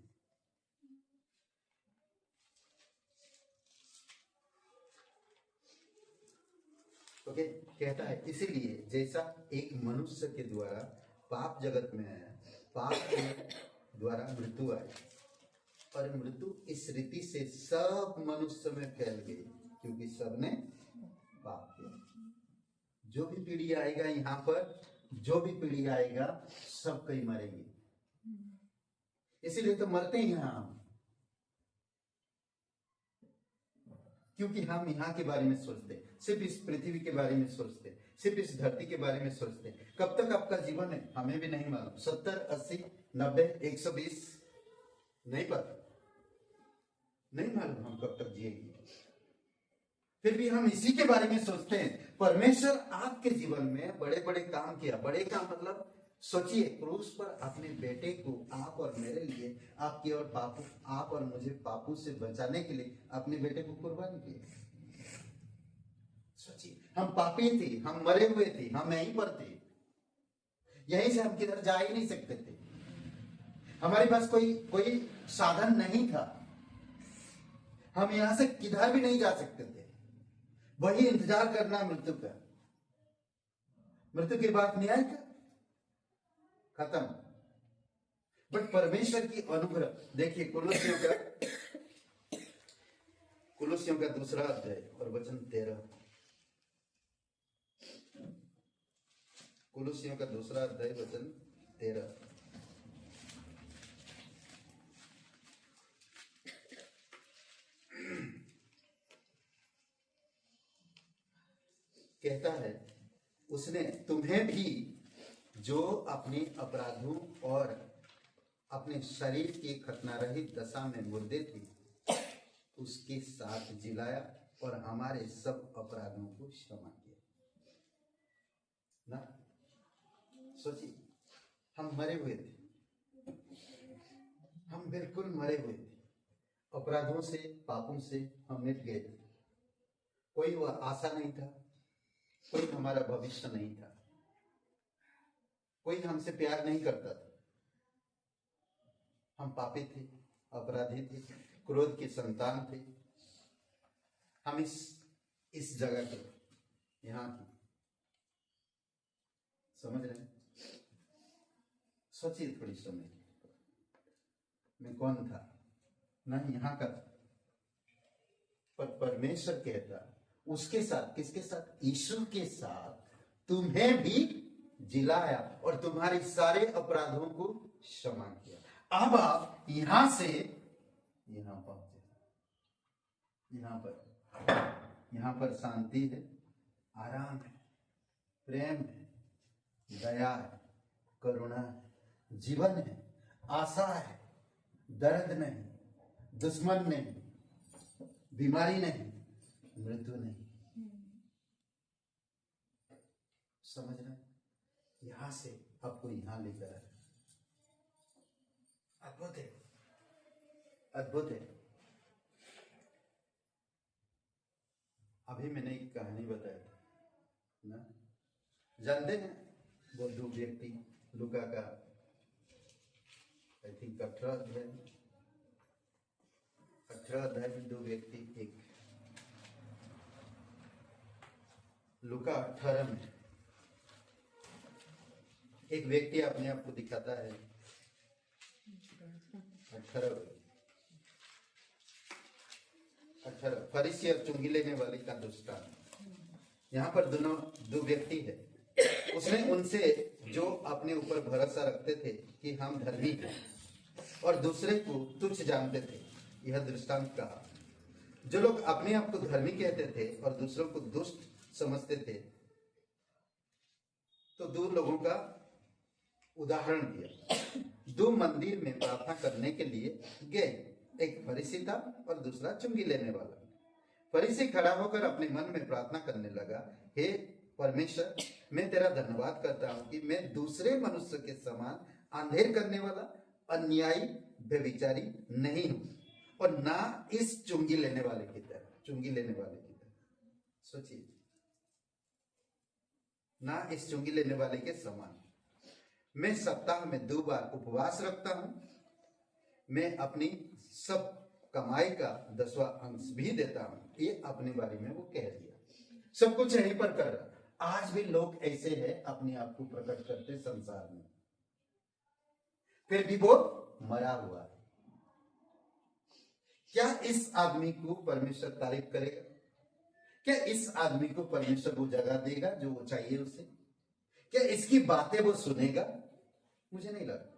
ओके, कहता है, इसीलिए जैसा एक मनुष्य के द्वारा पाप जगत में आया, पाप के द्वारा मृत्यु आई, और मृत्यु इस रीति से सब मनुष्य में फैल गई क्योंकि सबने पाप किया। जो भी पीढ़ी आएगा यहाँ पर, जो भी पीढ़ी आएगा, सब कई मरेंगे। इसीलिए तो मरते हैं यहाँ, क्योंकि हम यहाँ के बारे में सोचते, सिर्फ इस पृथ्वी के बारे में सोचते, सिर्फ इस धरती के बारे में सोचते। कब तक आपका जीवन है हमें भी नहीं मालूम, 70, 80, 90, 120 नहीं पता, नहीं मालूम हम कब तक जिएंगे। फिर भी हम इसी के बारे में सोचते हैं। परमेश्वर आपके जीवन में बड़े बड़े काम किया। बड़े काम मतलब सोचिए, क्रूस पर अपने बेटे को आप और मेरे लिए, आपके और पापू, आप और मुझे पापू से बचाने के लिए अपने बेटे को कुर्बान किया। सोचिए, हम पापी थे, हम मरे हुए थे, हम यहीं पर थे, यहीं से हम किधर जा ही नहीं सकते थे। हमारे पास कोई साधन नहीं था, हम यहां से किधर भी नहीं जा सकते थे। वही इंतजार करना मृत्यु का, मृत्यु के बाद न्याय का, खत्म। बट परमेश्वर की अनुग्रह देखिए, कुलुसियों का 2 अध्याय और वचन 13, कुलुसियों का 2 अध्याय वचन 13, कहता है, उसने तुम्हें भी जो अपने अपराधों और अपने शरीर की खतनारहित दशा में मुर्दे थे, उसके साथ जिलाया और हमारे सब अपराधों को क्षमा किया। ना सोचिए, हम मरे हुए थे, हम बिल्कुल मरे हुए थे, अपराधों से, पापों से हम मिट गए थे। कोई वह आशा नहीं था, कोई हमारा भविष्य नहीं था, कोई हमसे प्यार नहीं करता था। हम पापी थे, अपराधी थे, क्रोध के संतान थे। हम इस जगह के, यहाँ की, समझ रहे हैं? सोचिए थोड़ी समय, मैं कौन था? नहीं यहाँ का था, पर परमेश्वर कहता उसके साथ, किसके साथ? यीशु के साथ तुम्हें भी जिलाया और तुम्हारे सारे अपराधों को क्षमा किया। अब आप यहां से यहां पहुंचे, यहां पर यहाँ पर शांति है, आराम है, प्रेम है, दया है, करुणा है, जीवन है, आशा है, दर्द नहीं, दुश्मन नहीं, बीमारी नहीं, मृत्यु नहीं। समझ रहे हैं? यहां से आपको यहां लेकर आए। अद्भुत है, अद्भुत है। अभी मैंने एक कहानी बताई थी ना, जानते हैं वो दो व्यक्ति, लूका का आई थिंक 18 अध्याय में दो व्यक्ति, एक लूका 18 में एक व्यक्ति अपने आप को दिखाता है। 18 फरीसी और चुंगी लेने वाले का दृष्टांत। यहाँ पर दो व्यक्ति है। उसने उनसे जो अपने ऊपर भरोसा रखते थे कि हम धर्मी हैं और दूसरे को तुच्छ जानते थे, यह दृष्टांत कहा। जो लोग अपने आप को धर्मी कहते थे और दूसरों को दुष्ट समझते थे, तो दो लोगों का उदाहरण दिया। दो मंदिर में प्रार्थना करने के लिए गए, एक फरीसी था और दूसरा चुंगी लेने वाला। फरीसी खड़ा होकर अपने मन में प्रार्थना करने लगा, हे परमेश्वर, मैं तेरा धन्यवाद करता हूं कि मैं दूसरे मनुष्य के समान अंधेर करने वाला, अन्यायी, व्यभिचारी नहीं हूं और ना इस चुंगी लेने वाले की तरह। सोचिए, ना इस चुंगी लेने वाले के समान। मैं सप्ताह में 2 बार उपवास रखता हूं, मैं अपनी सब कमाई का 10वां अंश भी देता हूं। ये अपने बारे में वो कह दिया, सब कुछ यहीं पर कर रहा। आज भी लोग ऐसे हैं, अपने आप को प्रकट करते संसार में, फिर भी वो मरा हुआ है। क्या इस आदमी को परमेश्वर तारीफ करेगा? क्या इस आदमी को परमेश्वर वो जगह देगा जो वो चाहिए उसे? क्या इसकी बातें वो सुनेगा? मुझे नहीं लगता,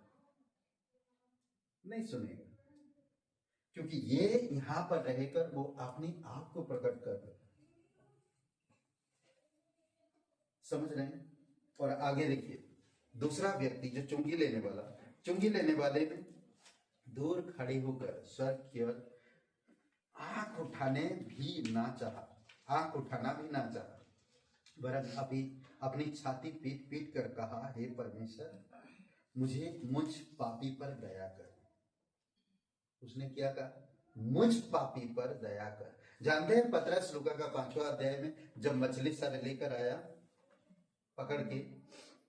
नहीं सुनेगा, क्योंकि ये यहां पर रहकर वो अपने आप को प्रकट कर रहे। समझ रहे हैं? और आगे देखिए, दूसरा व्यक्ति जो चुंगी लेने वाले ने दूर खड़े होकर स्वर्ग की ओर आंख उठाना भी ना चाहा, वरन अभी अपनी छाती पीट पीट कर कहा, हे परमेश्वर, मुझ पापी पर दया कर। उसने क्या कहा? मुझ पापी पर दया कर। जानते हैं पतरस लूका का 5वां अध्याय में जब मछली सारे लेकर आया, पकड़ के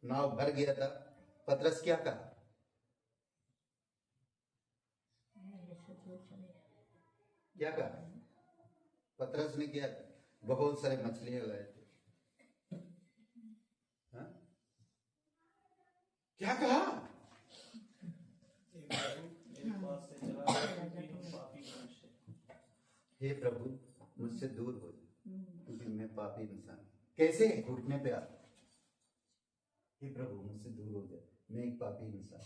नाव भर गया था, पतरस क्या कहा? क्या कहा पतरस ने? क्या? बहुत सारे मछलियां लाए थे। हाँ? क्या कहा? हे प्रभु, मुझसे दूर हो जाए, क्योंकि मैं पापी इंसान। कैसे? घुटने पे आ, हे प्रभु मुझसे दूर हो जाए, मैं एक पापी इंसान।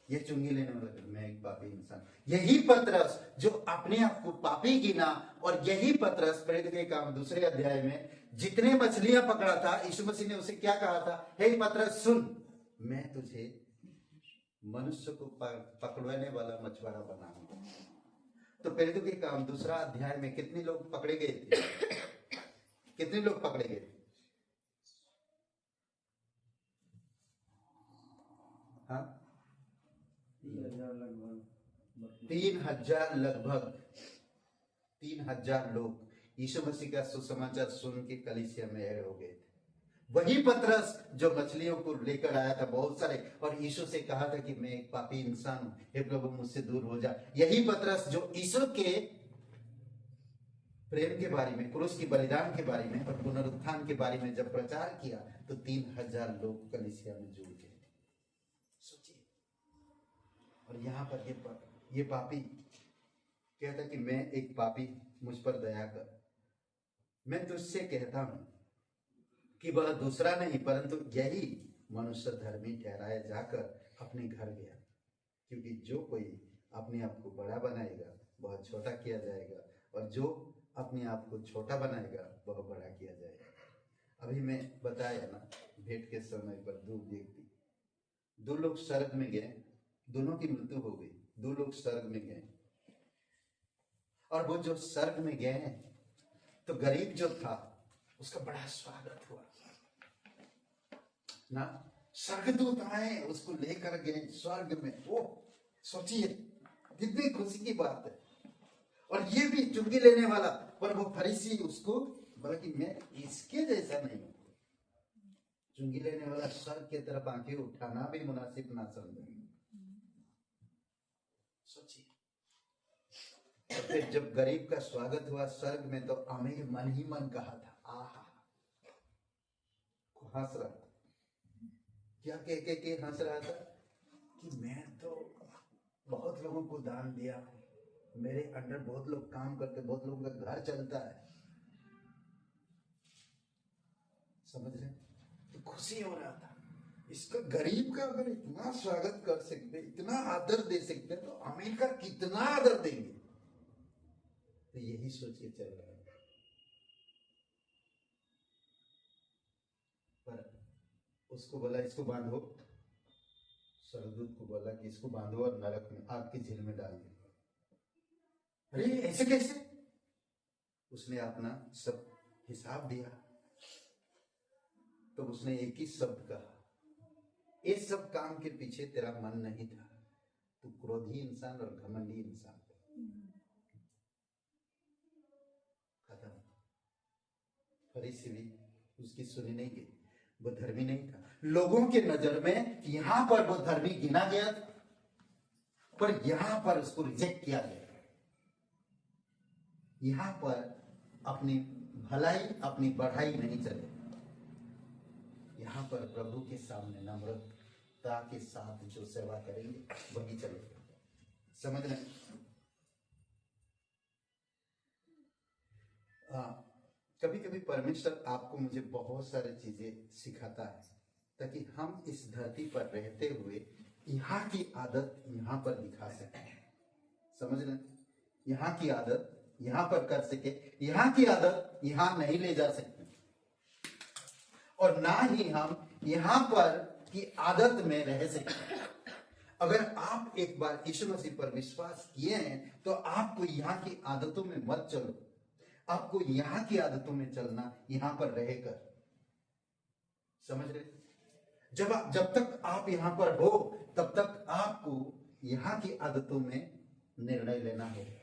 ये चुंगी लेने वाला, मैं एक पापी इंसान। यही पतरस जो अपने आप को पापी गिना, और यही पतरस प्रेरित के काम 2 अध्याय में जितने मछलियां पकड़ा था, यीशु मसीह ने उसे क्या कहा था? हे पतरस सुन, मैं तुझे मनुष्य को पकड़वाने वाला मछुआरा बनाऊंगा। तो प्रेरित के काम 2 अध्याय में कितने लोग पकड़े गए थे? कितने लोग पकड़े गए? हाँ, 3,000 लगभग 3,000 लोग यीशु मसीह का सुसमाचार सुन के कलीसिया में ऐड हो गए थे। वही पतरस जो मछलियों को लेकर आया था बहुत सारे, और यीशु से कहा था कि मैं एक पापी इंसान हूं, हे प्रभु मुझसे दूर हो जा। यही पतरस जो यीशु के प्रेम के बारे में, क्रूस की बलिदान के बारे में और पुनरुत्थान के बारे में जब प्रचार किया, तो 3,000 लोग कलीसिया में जुड़ गए। सोचिए। और यहाँ पर ये पापी कहता कि मैं एक पापी, मुझ पर दया कर। मैं तुझसे कहता हूं कि वह दूसरा नहीं परंतु यही मनुष्य धर्मी ठहराया जाकर अपने घर गया, क्योंकि जो कोई अपने आप को बड़ा बनाएगा वह छोटा किया जाएगा, और जो अपने आप को छोटा बनाएगा, वह बड़ा किया जाएगा। अभी मैं बताया ना, भेंट के समय पर दो व्यक्ति, दो लोग स्वर्ग में गए, दोनों की मृत्यु हो गई, दो लोग स्वर्ग में गए। और वो जो स्वर्ग में गए तो गरीब जो था उसका बड़ा स्वागत हुआ ना। स्वर्गदूत आए, उसको लेकर गए स्वर्ग में। वो सोचिए कितनी खुशी की बात है। और ये भी चुंगी लेने वाला, पर वो फरीसी उसको बोला कि मैं इसके जैसा नहीं हूं। चुंगी लेने वाला स्वर्ग की तरफ आंखें उठाना भी मुनासिब ना समझे। सोचिए। और फिर जब गरीब का स्वागत हुआ स्वर्ग में, तो आमिर मन ही मन कहा था, आहा, हंस रहा था। क्या कह के हंस रहा था कि मैं तो बहुत लोगों को दान दिया, मेरे अंडर बहुत लोग काम करते, बहुत लोगों का घर चलता है। समझ रहे? तो खुशी हो रहा था। इसका गरीब का अगर इतना स्वागत कर सकते, इतना आदर दे सकते, तो अमीर का कितना आदर देंगे। तो यही सोच के चल रहा है। पर उसको बोला इसको बांधो, स्वर्गदूत को बोला कि इसको बांधो और नरक में, आग की झील में डाल दो। अरे ऐसे कैसे? उसने अपना सब हिसाब दिया। तो उसने एक ही शब्द कहा, इस सब काम के पीछे तेरा मन नहीं था, तू क्रोधी इंसान और घमंडी इंसान। खत्म। फरीसी भी उसकी सुनी नहीं गई। वो धर्मी नहीं था लोगों के नजर में। यहां पर वो धर्मी गिना गया था, पर यहां पर उसको रिजेक्ट किया गया। यहां पर अपनी भलाई, अपनी बढ़ाई नहीं चले। यहां पर प्रभु के सामने नम्रता के साथ जो सेवा करेंगे वही चलेगा। समझ रहे? कभी कभी परमेश्वर आपको मुझे बहुत सारी चीजें सिखाता है, ताकि हम इस धरती पर रहते हुए यहाँ की आदत यहाँ पर दिखा सके। समझ रहे? यहाँ की आदत यहाँ पर कर सके, यहाँ की आदत यहाँ नहीं ले जा सकते, और ना ही हम यहाँ पर की आदत में रह सकते। अगर आप एक बार यीशु मसीह पर विश्वास किए हैं, तो आपको यहाँ की आदतों में मत चलो, आपको यहाँ की आदतों में चलना, यहाँ पर रहकर। समझ रहे? जब तक आप यहाँ पर हो, तब तक आपको यहाँ की आदतों में निर्णय लेना होगा।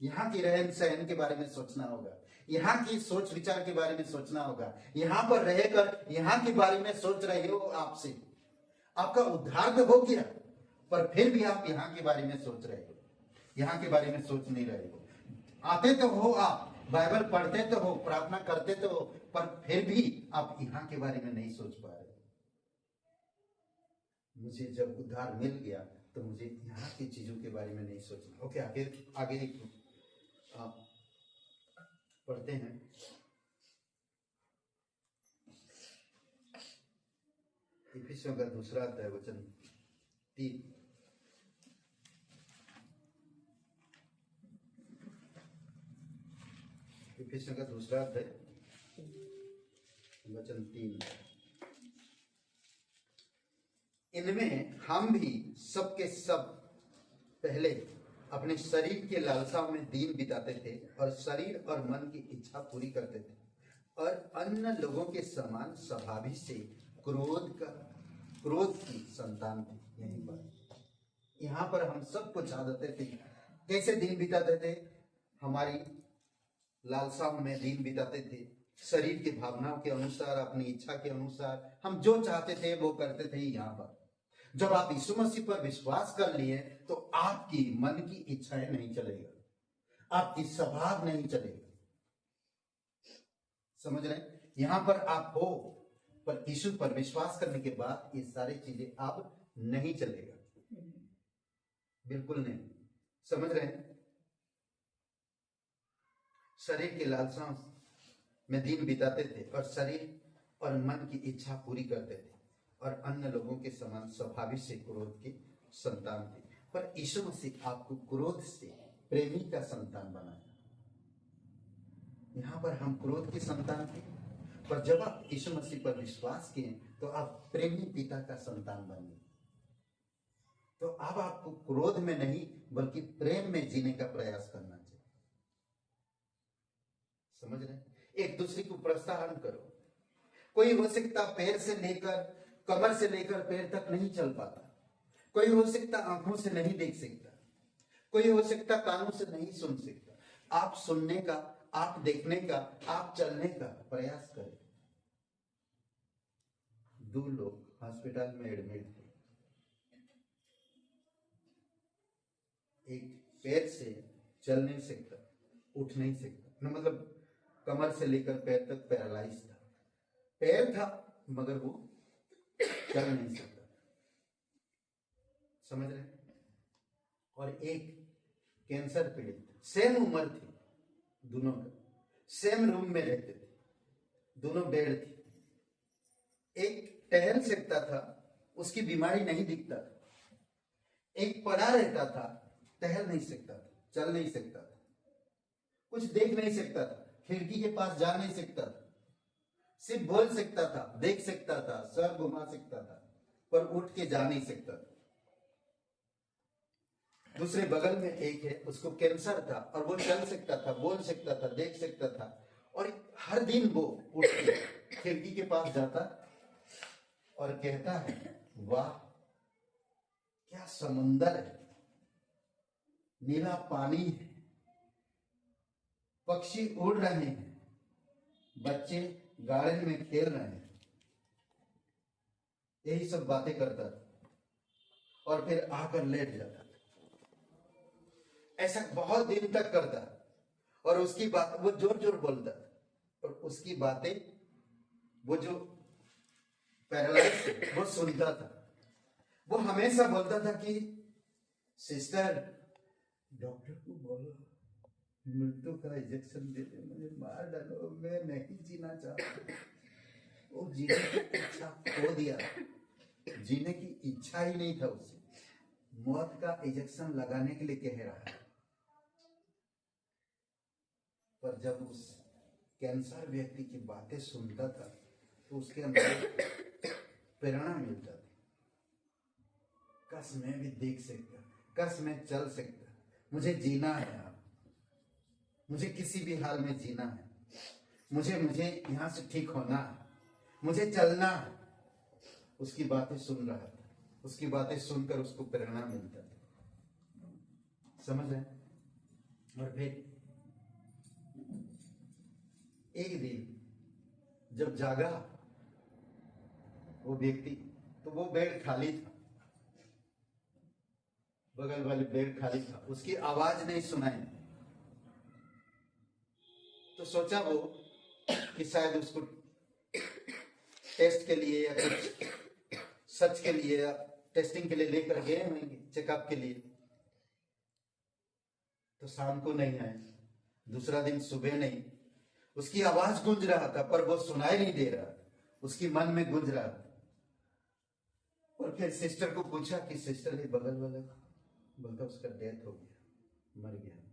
यहाँ की रहन सहन के बारे में सोचना होगा, यहाँ की सोच विचार के बारे में सोचना होगा। यहाँ पर रहकर यहाँ के बारे में सोच रहे हो, आपसे आपका उद्धार तो हो गया, पर फिर भी आप यहाँ के बारे में सोच रहे हो, यहाँ के बारे में सोच नहीं रहे हो। आते तो हो, आप बाइबल पढ़ते तो हो, प्रार्थना करते तो हो, पर फिर भी आप यहाँ के बारे में नहीं सोच पा रहे। मुझे जब उद्धार मिल गया, तो मुझे यहाँ की चीजों के बारे में नहीं सोचना। ओके, आगे पढ़ते हैं। इफिसियों का दूसरा अध्याय वचन 3। इफिसियों का दूसरा अध्याय वचन 3। इनमें हम भी सबके सब पहले अपने शरीर के लालसाओं में दिन बिताते थे, और शरीर और मन की इच्छा पूरी करते थे, और अन्य लोगों के समान स्वभाव से क्रोध की संतान थे। यही बात, यहाँ पर हम सब कुछ आदतें थी। कैसे दिन बिताते थे? हमारी लालसाओं में दिन बिताते थे, शरीर की भावनाओं के अनुसार, अपनी इच्छा के अनुसार हम जो चाहते थे वो करते थे। यहाँ पर जब आप यीशु मसीह पर विश्वास कर लिए, तो आपकी मन की इच्छाएं नहीं चलेगा, आपकी स्वभाव नहीं चलेगा। समझ रहे? यहां पर आप हो, पर यीशु पर विश्वास करने के बाद ये सारी चीजें अब नहीं चलेगा, बिल्कुल नहीं। समझ रहे हैं? शरीर की लालसाओं में दिन बिताते थे, और शरीर और मन की इच्छा पूरी करते थे, और अन्य लोगों के समान स्वाभाविक से क्रोध की संतान थे। पर यीशु मसीह आपको क्रोध से प्रेमी का संतान बनाया। यहां पर हम क्रोध की संतान थे, पर जब आप यीशु मसीह पर विश्वास किए तो आप प्रेमी पिता का संतान बन गए। तो अब आपको क्रोध में नहीं बल्कि प्रेम में जीने का प्रयास करना चाहिए। समझ रहे? एक दूसरे को प्रोत्साहन करो। कोई हो सकता पैर से लेकर कमर से लेकर पैर तक नहीं चल पाता, कोई हो सकता आंखों से नहीं देख सकता, कोई हो सकता कानों से नहीं सुन सकता। आप सुनने का, आप देखने का, आप चलने का प्रयास करें। 2 लोग हॉस्पिटल में एडमिट थे, एक पैर से चल नहीं सकता, उठ नहीं सकता, मतलब कमर से लेकर पैर तक पैरालाइज था। पैर था मगर वो चल नहीं सकता। समझ रहे? और एक कैंसर पीड़ित, सेम उम्र थी दोनों का, सेम रूम में रहते थे, दोनों बेड थी। एक टहल सकता था, उसकी बीमारी नहीं दिखता था। एक पड़ा रहता था, टहल नहीं सकता था, चल नहीं सकता था, कुछ देख नहीं सकता था, खिड़की के पास जा नहीं सकता था, सिर्फ बोल सकता था, देख सकता था, सर घुमा सकता था, पर उठ के जा नहीं सकता था। दूसरे बगल में एक है, उसको कैंसर था और वो चल सकता था, बोल सकता था, देख सकता था, और हर दिन वो उठ के खिड़की के पास जाता और कहता है, वाह क्या समुंदर है, नीला पानी है, पक्षी उड़ रहे हैं, बच्चे गार्डन में खेल रहे हैं। यही सब बातें करता था और फिर आकर लेट जाता। ऐसा बहुत दिन तक करता और उसकी बात वो जोर जोर बोलता और उसकी बातें वो जो पैरालाइज वो सुनता था। वो हमेशा बोलता था कि सिस्टर डॉक्टर को बोलो मृत्यु का इंजेक्शन दे दे, मुझे मार डालो, मैं नहीं जीना चाहता। वो जीने की इच्छा खो दिया, जीने की इच्छा ही नहीं था उसे, मौत का इंजेक्शन लगाने के लिए कह रहा है। पर जब उस कैंसर व्यक्ति की बातें सुनता था तो उसके अंदर प्रेरणा मिलता था, कस मैं भी देख सकता, कस मैं चल सकता, मुझे जीना है, मुझे किसी भी हाल में जीना है, मुझे यहां से ठीक होना है, मुझे चलना है। उसकी बातें सुन रहा था, उसकी बातें सुनकर उसको प्रेरणा मिलता था। समझ रहे? और फिर एक दिन जब जागा वो व्यक्ति, तो वो बेड खाली था, बगल वाले बेड खाली था, उसकी आवाज नहीं सुनाई। तो सोचा वो कि शायद उसको टेस्ट के लिए या कुछ सच के लिए या टेस्टिंग के लिए लेकर गए होंगे, चेकअप के लिए। तो शाम को नहीं आए, दूसरा दिन सुबह नहीं। उसकी आवाज गूंज रहा था पर वो सुनाई नहीं दे रहा, उसकी मन में गूंज रहा था। और फिर सिस्टर को पूछा कि सिस्टर ये बगल वाला बोलता उसका डेथ हो गया, मर गया।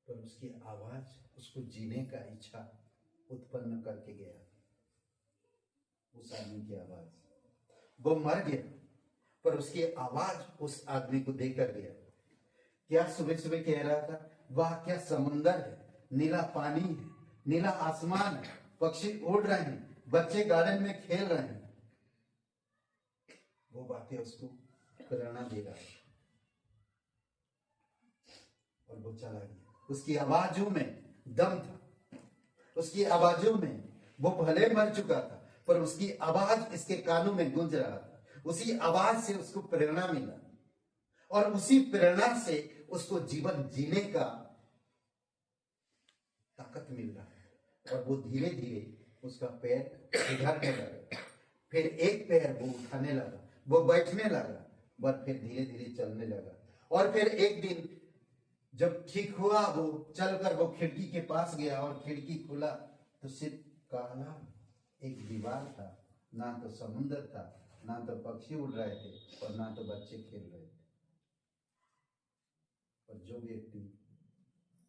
पर उसकी आवाज उसको जीने का इच्छा उत्पन्न करके गया। उस आदमी की आवाज, वो मर गया पर उसकी आवाज उस आदमी को देकर गया। क्या सुबह सुबह कह रहा था, वाह क्या समुंदर है, नीला पानी है, नीला आसमान है, पक्षी उड़ रहे हैं, बच्चे गार्डन में खेल रहे हैं। वो बातें उसको प्रेरणा दे रहा है और वो चला गया। उसकी आवाजों में दम था, उसकी आवाजों में, वो भले मर चुका था पर उसकी आवाज इसके कानों में गूंज रहा था। उसी आवाज से उसको प्रेरणा मिला और उसी प्रेरणा से उसको जीवन जीने का ताकत मिल रहा है। और वो धीरे धीरे उसका पैर सुधरने लगा, फिर एक पैर वो उठाने लगा, वो बैठने लगा, और फिर धीरे धीरे चलने लगा। और फिर एक दिन जब ठीक हुआ, वो चलकर वो खिड़की के पास गया और खिड़की खुला तो सिर्फ काला एक दीवार था, ना तो समुंदर था ना तो पक्षी उड़ रहे थे और ना तो बच्चे खेल रहे थे। और जो व्यक्ति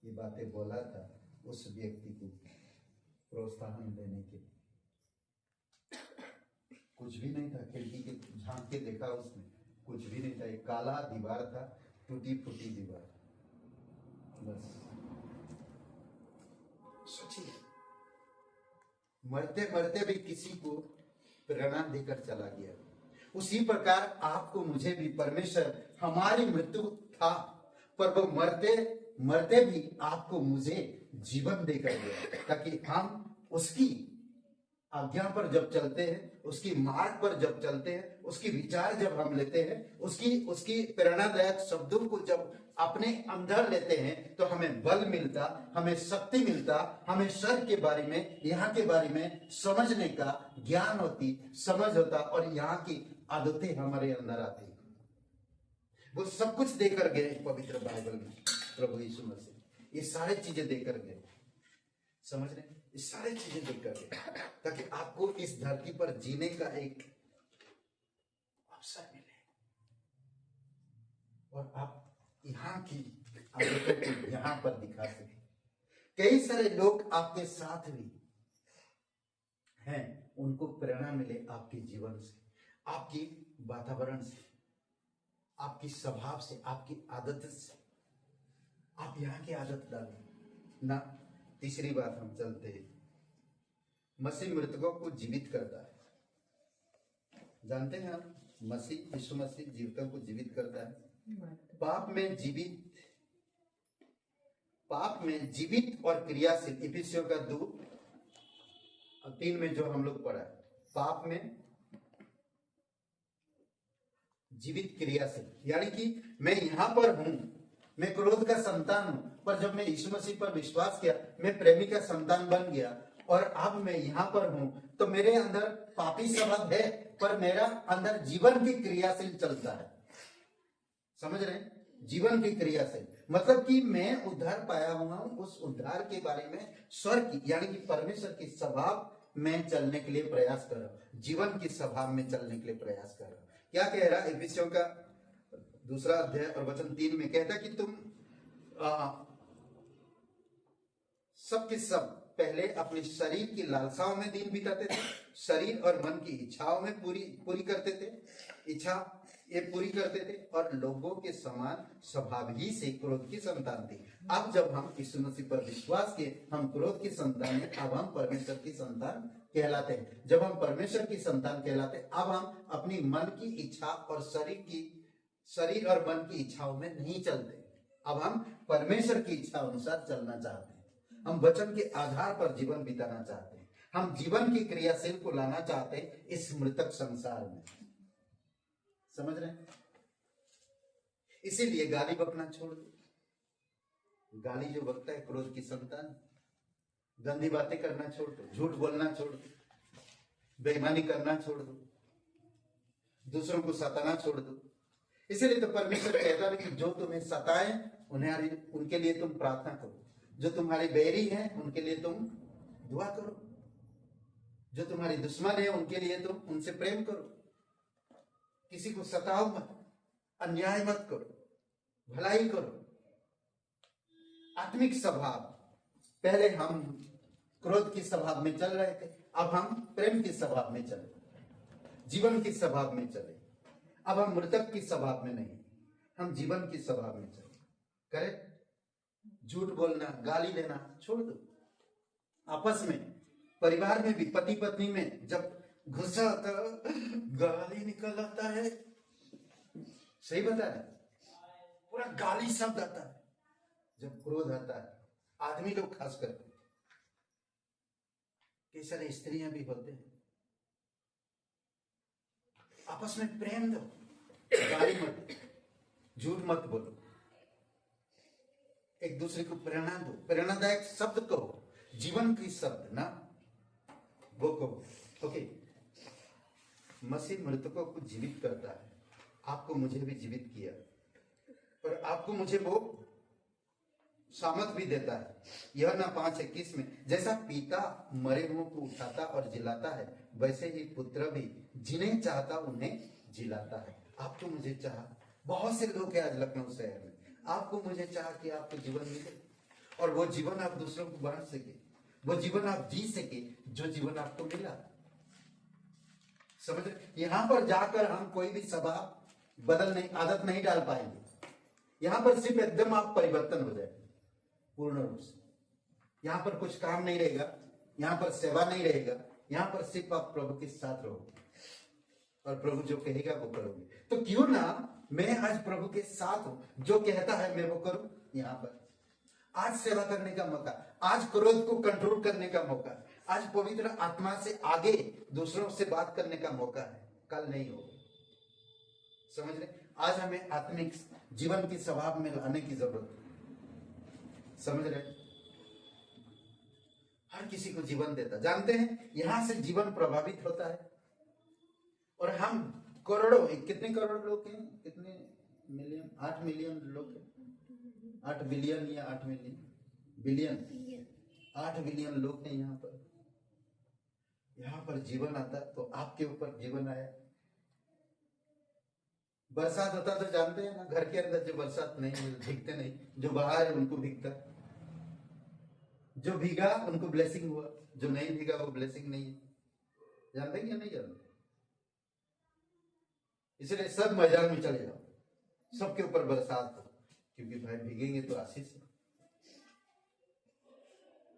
ये बातें बोला था उस व्यक्ति को प्रोत्साहन देने के कुछ भी नहीं था। खिड़की के झांक के देखा उसने, कुछ भी नहीं था। एक काला दीवार था, टूटी फूटी दीवार। बस सोचिए, मरते मरते भी किसी को प्रेरणा देकर चला गया। उसी प्रकार आपको मुझे भी परमेश्वर, हमारी मृत्यु था पर वो मरते मरते भी आपको मुझे जीवन देकर गया, ताकि हम उसकी आज्ञा पर जब चलते हैं, उसकी मार्ग पर जब चलते हैं, उसकी विचार जब हम लेते हैं, उसकी प्रेरणादायक शब्दों को जब अपने अंदर लेते हैं, तो हमें बल मिलता, हमें शक्ति मिलता, हमें स्वर्ग के बारे में, यहाँ के बारे में समझने का ज्ञान होती, समझ होता, और यहाँ की आदतें हमारे अंदर आती। वो सब कुछ देकर गए पवित्र बाइबल में प्रभु यीशु मसीह। ये सारी चीजें देकर गए, समझ रहे, ये सारी चीजें देकर गए, ताकि आपको इस धरती पर जीने का एक अवसर मिले और आप यहाँ की आदतों को यहाँ पर दिखा सके। कई सारे लोग आपके साथ भी हैं, उनको प्रेरणा मिले आपके जीवन से, आपकी वातावरण से, आपकी स्वभाव से, आपकी आदत से। आप यहाँ की आदत डालें ना। तीसरी बात हम चलते हैं, मसीह मृतकों को जीवित करता है। जानते हैं आप, मसीह यीशु मसीह जीवितों को जीवित करता है। पाप में जीवित और क्रियाशील, इफिसियों का 2:3 में जो हम लोग पढ़ा है, पाप में जीवित क्रियाशील, यानी कि मैं यहां पर हूं, मैं क्रोध का संतान हूं, पर जब मैं यीशु मसीह पर विश्वास किया, मैं प्रेमी का संतान बन गया और अब मैं यहां पर हूं, तो मेरे अंदर पापी स्वभाव है, पर मेरा अंदर जीवन की क्रियाशील चलता है। समझ रहे हैं? जीवन की क्रियाशील मतलब कि मैं उद्धार पाया हुआ हूं, उस उद्धार के बारे में स्वर्ग की यानी कि परमेश्वर की स्वभाव में चलने के लिए प्रयास कर रहा हूं, जीवन की स्वभाव में चलने के लिए प्रयास कर रहा हूं। क्या कह रहा है? इफिसियों का 2 अध्याय और वचन 3 में कहता कि तुम सब के सब पहले अपने शरीर की लालसाओं में दिन बिताते थे, शरीर और मन की इच्छाओं में पूरी करते थे, इच्छा ये पूरी करते थे, और लोगों के समान स्वभाव ही से क्रोध की संतान थी। अब जब हम यीशु मसीह पर विश्वास किए, हम क्रोध की संतान हैं, अब हम परमेश्वर की संतान कहलाते हैं। जब हम परमेश्वर की संतान कहलाते, अब हम अपनी मन की इच्छा और शरीर और मन की इच्छाओं में नहीं चलते। अब हम परमेश्वर की इच्छा अनुसार चलना चाहते हैं। हम वचन के आधार पर जीवन बिताना चाहते हैं। हम जीवन की क्रियाशील को लाना चाहते हैं इस मृतक संसार में। समझ रहे हैं? इसीलिए गाली बकना छोड़ दो। गाली जो बकता है क्रोध की संतान। गंदी बातें करना छोड़ दो, झूठ बोलना छोड़ दो, बेईमानी करना छोड़ दो, दूसरों को सताना छोड़ दो। इसीलिए तो परमेश्वर कहता है कि जो तुम्हें सताए उनके लिए तुम प्रार्थना करो, जो तुम्हारे बैरी हैं उनके लिए तुम दुआ करो, जो तुम्हारे दुश्मन है उनके लिए तुम उनसे प्रेम करो, किसी को सताओ मत, अन्याय मत करो, भलाई करो। आत्मिक स्वभाव, पहले हम क्रोध की स्वभाव में चल रहे थे, अब हम प्रेम की स्वभाव में चले, जीवन की स्वभाव में चले। अब हम मृतक की स्वभाव में नहीं, हम जीवन की स्वभाव में चले। करेक्ट? झूठ बोलना, गाली देना छोड़ दो। आपस में, परिवार में भी, पति पत्नी में जब गुस्सा आता, गाली निकल आता है, सही बता रहे, पूरा गाली शब्द आता है। जब क्रोध आता है, आदमी लोग खास करके, कई सारे स्त्रियां भी होते हैं, आपस में प्रेम दो, गाली मत, झूठ मत बोलो, एक दूसरे को प्रेरणा दो, प्रेरणादायक शब्द कहो, जीवन की शब्द ना वो कहो। ओके, मसीह मृतकों को जीवित करता है, आपको मुझे भी जीवित किया, और आपको मुझे वो सामर्थ भी देता है। यह ना 5:21 में, जैसा पिता मरे हुओं को उठाता और जिलाता है, वैसे ही पुत्र भी जिन्हें चाहता उन्हें जिलाता है। आपको मुझे चाह, बहुत से लोग हैं आज लखनऊ शहर में, आपको मुझे चाह कि आपको जीवन मिले और वो जीवन आप दूसरों को बांट सके, वो जीवन आप जी सके जो जीवन आपको मिला। समझ रहे? यहां पर जाकर हम कोई भी स्वभाव बदल नहीं, आदत नहीं डाल पाएंगे। यहां पर सिर्फ एकदम आप परिवर्तन हो जाए पूर्ण रूप से। यहां पर कुछ काम नहीं रहेगा, यहां पर सेवा नहीं रहेगा, यहां पर सिर्फ आप प्रभु के साथ रहोगे और प्रभु जो कहेगा वो करोगे। तो क्यों ना मैं आज प्रभु के साथ हूं, जो कहता है मैं वो करूं। यहां पर आज सेवा करने का मौका, आज क्रोध को कंट्रोल करने का मौका, आज पवित्र आत्मा से आगे दूसरों से बात करने का मौका है, कल नहीं होगा। समझ रहे? आज हमें आत्मिक जीवन की स्वभाव में लाने की जरूरत है। समझ रहे? हर किसी को जीवन देता, जानते हैं यहां से जीवन प्रभावित होता है। और हम करोड़ों, कितने करोड़ लोग हैं, कितने मिलियन, 8 मिलियन लोग हैं, 8 बिलियन या 8 मिलियन, बिलियन, 8 बिलियन लोग हैं यहाँ पर। यहाँ पर जीवन आता तो आपके ऊपर जीवन आया। बरसात होता तो जानते हैं ना, घर के अंदर जो बरसात नहीं भीगते नहीं, जो बाहर है उनको भीगता, जो भीगा उनको ब्लेसिंग हुआ, जो नहीं भीगा वो ब्लेसिंग नहीं है। जानते हैं या नहीं जानते? इसलिए सब मैदान में चले जाओ, सबके ऊपर बरसात हो, क्योंकि भाई भीगेंगे तो आशीष है।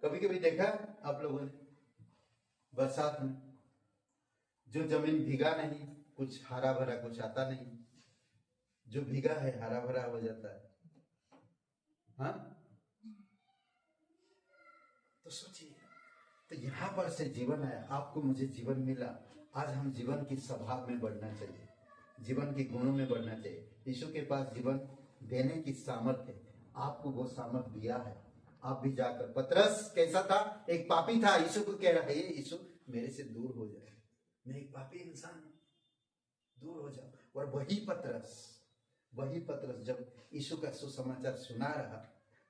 कभी कभी देखा आप लोगों ने बरसात में जो जमीन भीगा नहीं, कुछ हरा भरा कुछ आता नहीं, जो भीगा है हरा भरा हो जाता है। हाँ, तो सोचिए, तो यहां पर से जीवन है, आपको मुझे जीवन मिला। आज हम जीवन की स्वभाव में बढ़ना चाहिए, जीवन के गुणों में बढ़ना चाहिए। यीशु के पास जीवन देने की सामर्थ्य है, आपको वो सामर्थ्य दिया है। आप भी जाकर, पतरस कैसा था, एक पापी था, यीशु को कह रहा है यीशु मेरे से दूर हो जाए, मैं एक पापी इंसान हूं, दूर हो जाओ। और वही पतरस जब यीशु का सुसमाचार सुना रहा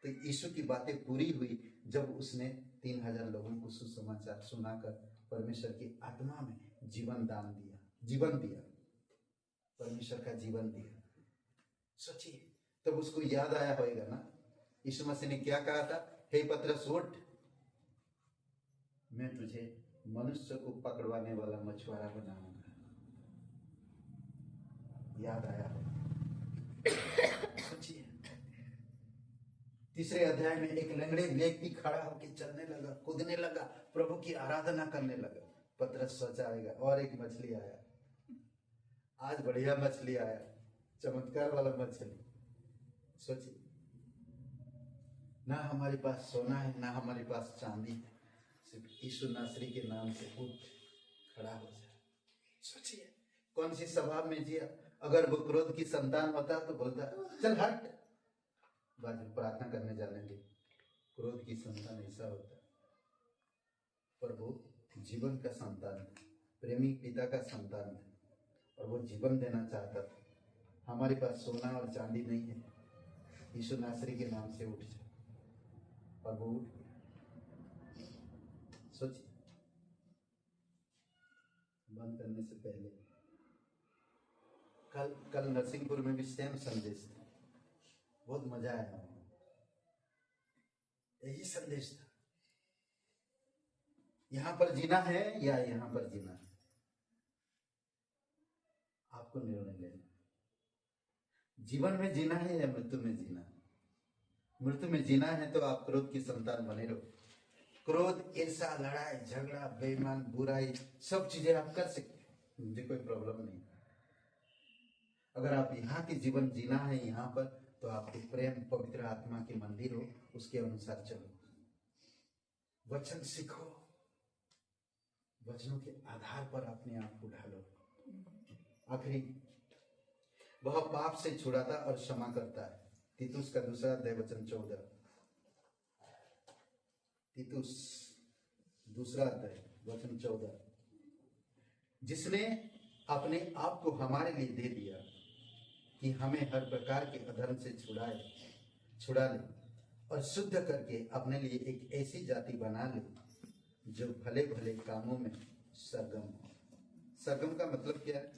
तो यीशु की बातें पूरी हुई जब उसने 3000 लोगों को सुसमाचार सुनाकर परमेश्वर की आत्मा में जीवन दान दिया, जीवन दिया, परमेश्वर का जीवन दिया। सोचिए, तब उसको याद आया होगा ना, यीशु मसीह ने क्या कहा था, हे पतरस उठ, मैं तुझे मनुष्य को पकड़वाने वाला मछुआरा बनाऊंगा। याद आया हो? सोचिए, 3 अध्याय में एक लंगड़े व्यक्ति खड़ा होकर चलने लगा, कूदने लगा, प्रभु की आराधना करने लगा। पतरस सोचा आएगा और एक मछली आया, आज बढ़िया मछली आया, चमत्कार वाला मछली। सोचिए, ना हमारे पास सोना है, ना हमारे पास चांदी है, सिर्फ यीशु नासरी के नाम से उठ खड़ा हो जाए। सोचिए कौन सी स्वभाव में जिया। अगर वो क्रोध की संतान होता तो बोलता चल हट, बाद में प्रार्थना करने जाने दे। क्रोध की संतान ऐसा होता, पर वो जीवन का संतान था, प्रेमी पिता का संतान था, और वो जीवन देना चाहता था। हमारे पास सोना और चांदी नहीं है, यीशु नासरी के नाम से उठ जाए, और वो उठ गया। सोचिए, बंद करने से पहले कल नरसिंहपुर में भी सेम संदेश था, बहुत मजा आया। यही संदेश था, यहां पर जीना है या यहां पर जीना है, आपको निर्णय लेना। जीवन में जीना है या मृत्यु में जीना है। मृत्यु में जीना है तो आप क्रोध की संतान बने रहो। क्रोध, ईर्ष्या, लड़ाई झगड़ा, बेईमान, बुराई, सब चीजें आप कर सकते, मुझे कोई प्रॉब्लम नहीं। अगर आप यहाँ के जीवन जीना है यहाँ पर, तो आपके प्रेम पवित्र आत्मा के मंदिर हो, उसके अनुसार चलो, वचन सीखो, वचनों के आधार पर अपने आप को ढालो। आखिरी, वह पाप से छुड़ाता और क्षमा करता है। तीतुस का 2 अध्याय वचन 14, तीतुस 2 अध्याय वचन 14, जिसने अपने आप को हमारे लिए दे दिया कि हमें हर प्रकार के अधर्म से छुड़ा ले और शुद्ध करके अपने लिए एक ऐसी जाति बना ले जो भले भले कामों में सरगम। सरगम का मतलब क्या है?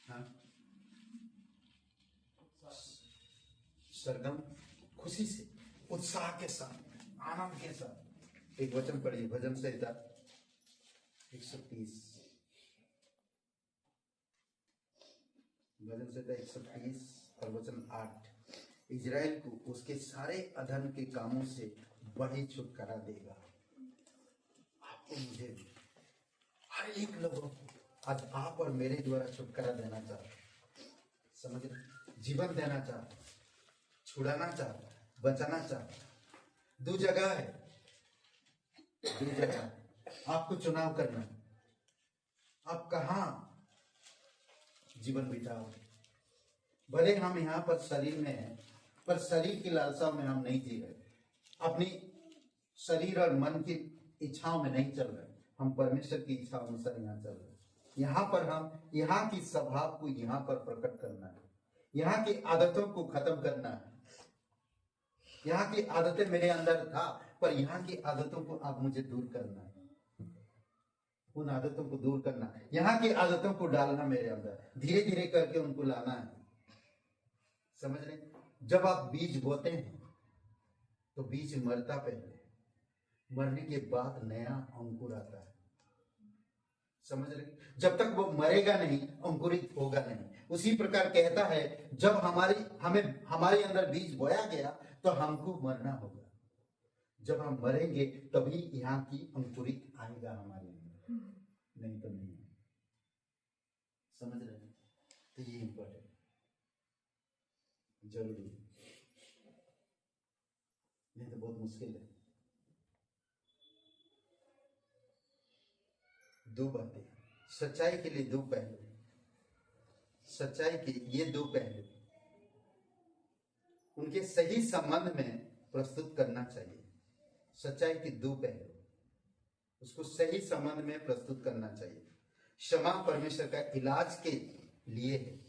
हाँ? सरगम खुशी से, उत्साह के साथ, आनंद के साथ। एक वचन पढ़िए, भजन संहिता 130, भजन संहिता 130 और वचन 8। इजराइल को उसके सारे अधर्म के कामों से बड़ी छुटकारा देगा। आपको, मुझे, हर एक लोगों को आज आप और मेरे द्वारा छुटकारा देना चाहता है। समझ रहे? जीवन देना चाहता, छुड़ाना चाहता, बचाना चाहता। दो जगह है, दो जगह आपको चुनाव करना है। आप कहाँ जीवन बिताओगे? भले हम यहाँ पर शरीर में हैं, पर शरीर की लालसा में हम नहीं जी रहे, अपनी शरीर और मन की इच्छाओं में नहीं चल रहे, हम परमेश्वर की इच्छा अनुसार यहाँ चल रहे। यहाँ पर हम यहाँ की स्वभाव को यहाँ पर प्रकट करना है, यहाँ की आदतों को खत्म करना है। यहाँ की आदतें मेरे अंदर था, पर यहाँ की आदतों को अब मुझे दूर करना है। उन आदतों को दूर करना, यहाँ की आदतों को डालना मेरे अंदर, धीरे धीरे करके उनको लाना है। समझ रहे? जब आप बीज बोते हैं तो बीज मरता पहले, मरने के बाद नया अंकुर आता है। समझ रहे? जब तक वो मरेगा नहीं, अंकुरित होगा नहीं। उसी प्रकार कहता है, जब हमारे अंदर बीज बोया गया तो हमको मरना होगा। जब हम मरेंगे तभी यहाँ की अंकुरित आएगा हमारे अंदर, नहीं तो नहीं। समझ रहे? तो ये इंपॉर्टेंट, जरूरी है, नहीं तो बहुत मुश्किल है। दो बातें, सच्चाई के लिए दो पहलू, सच्चाई के ये दो पहलू उनके सही संबंध में प्रस्तुत करना चाहिए। सच्चाई के दो पहलू, उसको सही संबंध में प्रस्तुत करना चाहिए। क्षमा परमेश्वर का इलाज के लिए है।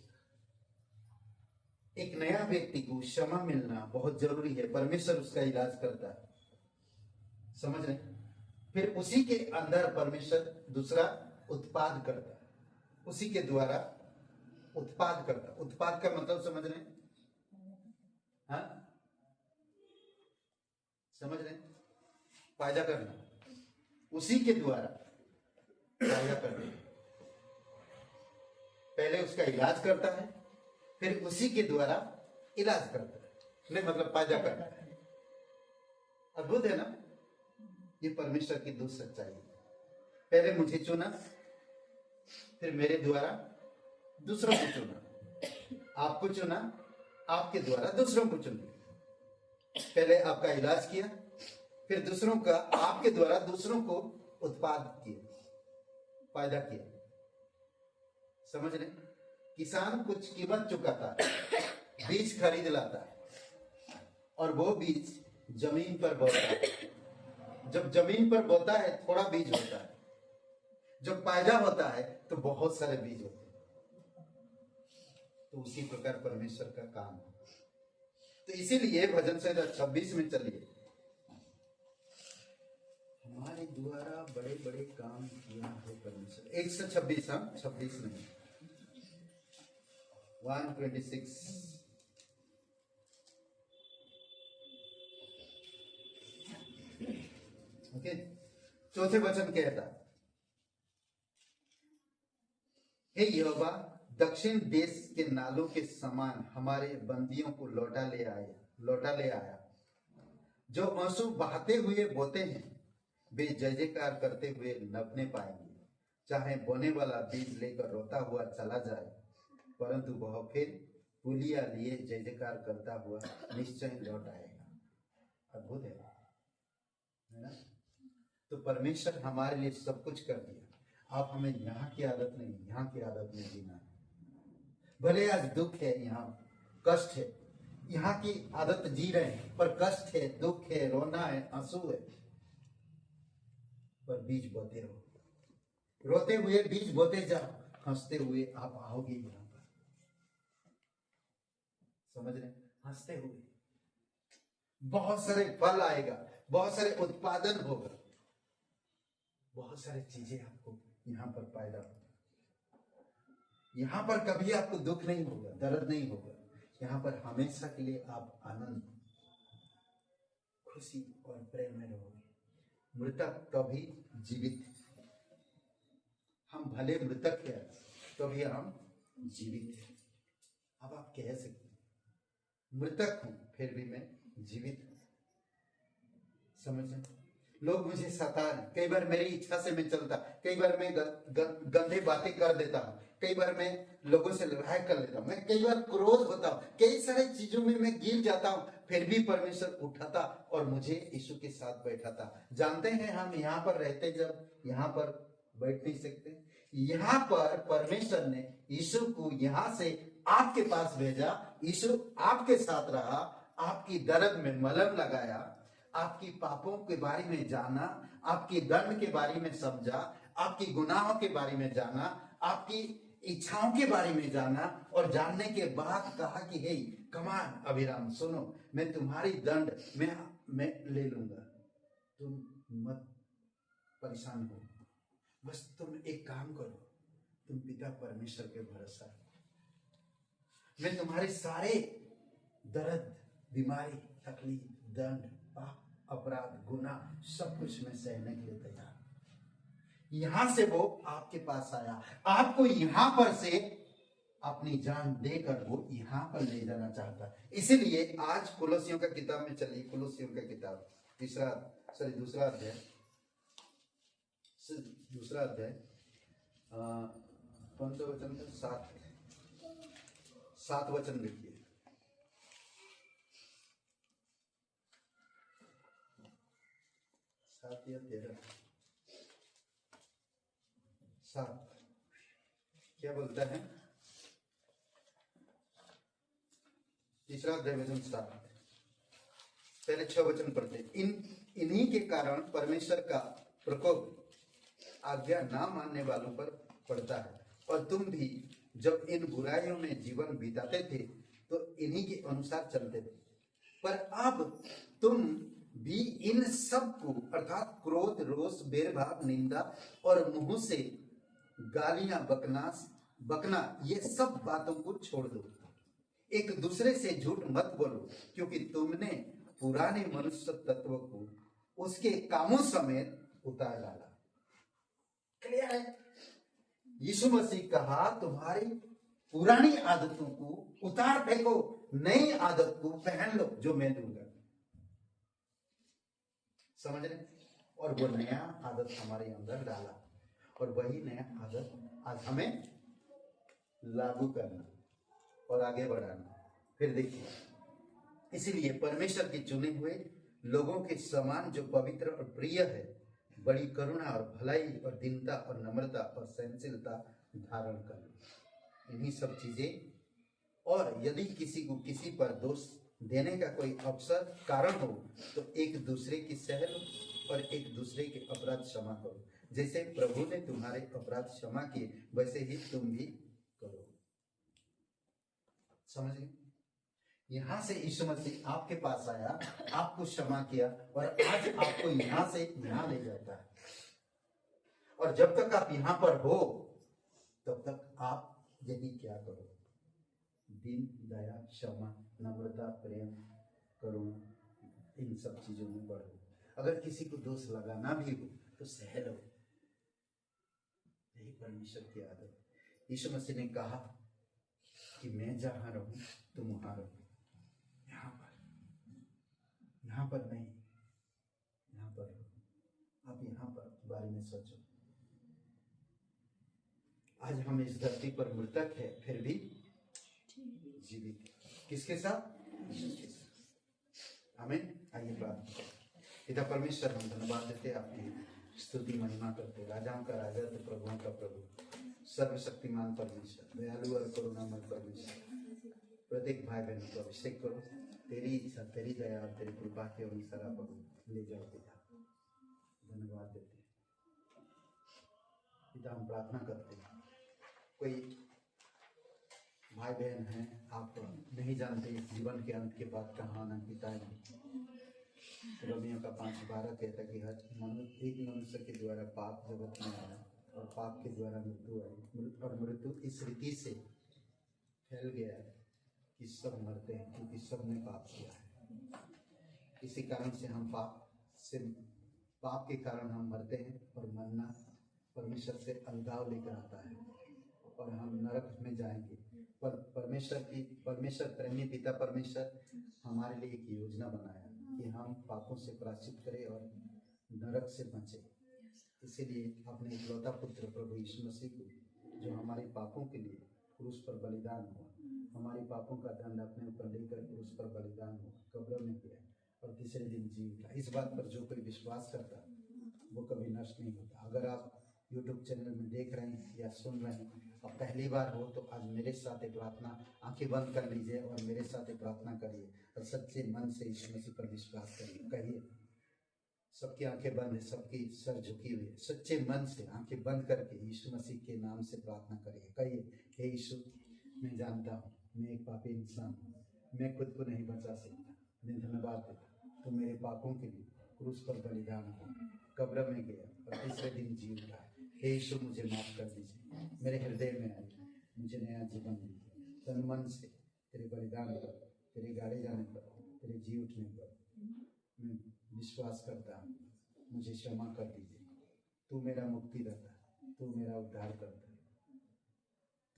एक नया व्यक्ति को क्षमा मिलना बहुत जरूरी है, परमेश्वर उसका इलाज करता है। समझ रहे? फिर उसी के अंदर परमेश्वर दूसरा उत्पाद करता है, उसी के द्वारा उत्पाद करता। उत्पाद का मतलब समझ रहे? हाँ, समझ रहे? पैदा करना, उसी के द्वारा पैदा करना। पहले उसका इलाज करता है, फिर उसी के द्वारा इलाज करता है, नहीं मतलब पैदा करता है। अद्भुत है ना? ये परमेश्वर की दो सच्चाई है। पहले मुझे चुना, फिर मेरे द्वारा दूसरों को चुना, आपको चुना, आपके द्वारा दूसरों को चुना। पहले आपका इलाज किया, फिर दूसरों का, आपके द्वारा दूसरों को उत्पाद किया, पैदा किया। समझ रहे? किसान कुछ कीमत चुकाता है, बीज खरीद लाता है, और वो बीज जमीन पर बोता है। जब जमीन पर बोता है थोड़ा बीज होता है, जब पैदा होता है तो बहुत सारे बीज होते हैं। तो उसी प्रकार परमेश्वर का काम है। तो इसीलिए भजन संहिता 26 में चलिए, हमारे द्वारा बड़े बड़े काम किया है परमेश्वर। 126, हम 26 नहीं, 126। ओके, चौथे वचन कहता, हे यहोवा, दक्षिण देश के नालों के समान हमारे बंदियों को लौटा ले आया। जो आंसू बहाते हुए बोते हैं वे जय जयकार करते हुए नपने पाएंगे। चाहे बोने वाला बीज लेकर रोता हुआ चला जाए, परंतु वह फिर पुलिया लिए जय जयकार करता हुआ निश्चय लौट आएगा। अद्भुत है ना? तो परमेश्वर हमारे लिए सब कुछ कर दिया। आप हमें यहाँ की आदत नहीं, यहाँ की आदत में जीना है। भले आज दुख है, यहाँ कष्ट है, यहाँ की आदत जी रहे हैं, पर कष्ट है, दुख है, रोना है, आंसू है, पर बीज बोते रहो। रोते हुए बीज बोते जाओ, हंसते हुए आप आओगे यहाँ पर। समझ रहे? हंसते हुए बहुत सारे फल आएगा, बहुत सारे उत्पादन होगा, बहुत सारी चीजें आपको यहाँ पर पैदा होगा। यहाँ पर कभी आपको दुख नहीं होगा, दर्द नहीं होगा। यहाँ पर हमेशा के लिए आप आनंद, खुशी और प्रेम में रहोगे। मृतक कभी जीवित, हम भले मृतक हैं तो भी हम जीवित हैं। अब आप कह सकते हैं मृतक हूं फिर भी मैं जीवित हूं। समझे? लोग मुझे सता रहे, कई बार मेरी इच्छा से मैं चलता, कई बार मैं गंदे बातें कर देता हूं, कई बार मैं लोगों से लड़ाई कर लेता हूं, मैं कई बार क्रोध होता हूं, कई सारी चीजों में मैं गिर जाता हूं, फिर भी परमेश्वर उठाता और मुझे यीशु के साथ बैठाता। जानते हैं हम यहाँ पर रहते, जब यहाँ पर बैठ नहीं सकते, यहाँ पर परमेश्वर ने यीशु को यहाँ से आपके पास भेजा। यीशु आपके साथ रहा, आपकी दर्द में मलहम लगाया, आपकी पापों के बारे में जाना, आपकी दंड के बारे में समझा, आपकी गुनाहों के बारे में जाना, आपकी इच्छाओं के बारे में जाना, और जानने के बाद कहा कि हे कमान अभिराम सुनो, मैं तुम्हारी दंड मैं ले लूंगा, तुम मत परेशान हो, बस तुम एक काम करो, तुम पिता परमेश्वर के भरोसा रखो। मैं तुम्हारे सारे दर्द, बीमारी, तकलीफ, दंड, पाप, अपराध, गुनाह सब कुछ में सहने के लिए तैयार। यहां से वो आपके पास आया, आपको यहां पर से अपनी जान देकर वो यहां पर ले जाना चाहता है। इसीलिए आज कुलोसियों का किताब में चलिए, कुलोसियों का किताब दूसरा अध्याय कौन सा वचन था? 7 वचन लिखिए। 7 या 13, 7 क्या बोलता है? तीसरा अध्याय वचन 7, पहले 6 वचन पढ़ते। इन्हीं के कारण परमेश्वर का प्रकोप आज्ञा ना मानने वालों पर पड़ता है, और तुम भी जब इन बुराइयों में जीवन बिताते थे तो इन्हीं के अनुसार चलते थे, पर अब तुम भी इन सब को अर्थात क्रोध, रोष, भेदभाव, निंदा और मुंह से गालियां बकना ये सब बातों को छोड़ दो। एक दूसरे से झूठ मत बोलो, क्योंकि तुमने पुराने मनुष्य तत्व को उसके कामों समेत उतार डाला। क्लियर है? यीशु मसीह कहा तुम्हारी पुरानी आदतों को उतार फेंको, नई आदत को पहन लो जो मैं दूंगा। समझ रहे? और वो नया आदत हमारे अंदर डाला, और वही नया आदत आज हमें लागू करना और आगे बढ़ाना। फिर देखिए, इसीलिए परमेश्वर के चुने हुए लोगों के समान जो पवित्र और प्रिय है, बड़ी करुणा और भलाई और दीनता और नम्रता और सहनशीलता धारण कर लो। इन्हीं सब चीजें, और यदि किसी को किसी पर दोष देने का कोई अवसर कारण हो तो एक दूसरे की सह लो और एक दूसरे के अपराध क्षमा करो, जैसे प्रभु ने तुम्हारे अपराध क्षमा किए वैसे ही तुम भी करो। समझ गए? यहां से यीशु मसीह आपके पास आया, आपको क्षमा किया, और आज आपको यहां से यहां ले जाता है। और जब तक आप यहां पर हो तब तक आप यदि क्या करो? दीन, दया, क्षमा, नम्रता, प्रेम, करुणा, इन सब चीजों में बढ़ो। अगर किसी को दोष लगाना भी हो तो सह लो। यही परमेश्वर की आदत। यीशु मसीह ने कहा कि मैं जहां रहूं तुम वहां रहो। यहाँ पर नहीं, यहाँ पर आप यहाँ पर बारे में सोचो। आज हम इस धरती पर मृतक है फिर भी जीवित। किसके साथ? यीशु के साथ। आमीन। आइए बात। पिता परमेश्वर, हम धन्यवाद देते, आपकी स्तुति महिमा करते। राजाओं का राजा तो प्रभुओं का प्रभु, सर्वशक्तिमान परमेश्वर, दयालु और करुणामय परमेश्वर, प्रत्येक भाई बहनों को अभिषेक करो। तेरी इच्छा, तेरी दया और तेरी कृपा के अनुसार आप ले जाओ पिता। धन्यवाद देते पिता। हम प्रार्थना करते हैं, कोई भाई बहन हैं आप नहीं जानते इस जीवन के अंत के बाद कहाँ आना पिता है, रोमियो का 5:12 कहता है कि हर एक मनुष्य के द्वारा पाप जगत में आया और पाप के द्वारा मृत्यु आई, और मृत्यु इस रीति से फैल गया है कि सब मरते हैं, क्योंकि सब ने पाप किया है। इसी कारण से हम पाप के कारण हम मरते हैं, और मरना परमेश्वर से अलगाव लेकर आता है और हम नरक में जाएंगे। पर परमेश्वर प्रेमी पिता परमेश्वर हमारे लिए एक योजना बनाया कि हम पापों से प्रायश्चित करें और नरक से बचें। इसीलिए अपने इकलौता पुत्र प्रभु यीशु मसीह को, जो हमारे पापों के लिए क्रूस पर बलिदान हुआ, हमारे पापों का दंड अपने ऊपर लेकर क्रूस पर बलिदान हुआ, कब्र में गया और तीसरे दिन जी उठा। इस बात पर जो कोई विश्वास करता वो कभी नष्ट नहीं होता। अगर आप यूट्यूब चैनल में देख रहे हैं या सुन रहे हैं और पहली बार हो, तो आज मेरे साथ एक प्रार्थना, आंखें बंद कर लीजिए और मेरे साथ एक प्रार्थना करिए और सच्चे मन से यीशु मसीह पर विश्वास करिए। कहिए, सबकी आंखें बंद है, सबकी सर झुकी हुई है, सच्चे मन से आंखें बंद करके यीशु मसीह के नाम से प्रार्थना करिए। कहिए, हे यीशु, मैं जानता हूँ मैं एक पापी इंसान हूँ, मैं खुद को नहीं बचा सकता, मैं धन्यवाद देता हूँ तो मेरे पापों के लिए क्रूस पर बलिदान हुआ, कब्र में गया और तीसरे दिन जी उठा। हे यीशु, मुझे माफ कर दीजिए, मेरे हृदय में आइए, मुझे नया जीवन दीजिए। तन मन से तेरे बलिदान पर, तेरे गाड़े जाने पर, तेरे जी उठने पर मैं विश्वास करता हूँ, मुझे क्षमा कर दीजिए। तू मेरा मुक्तिदाता, तू मेरा उद्धार करता है,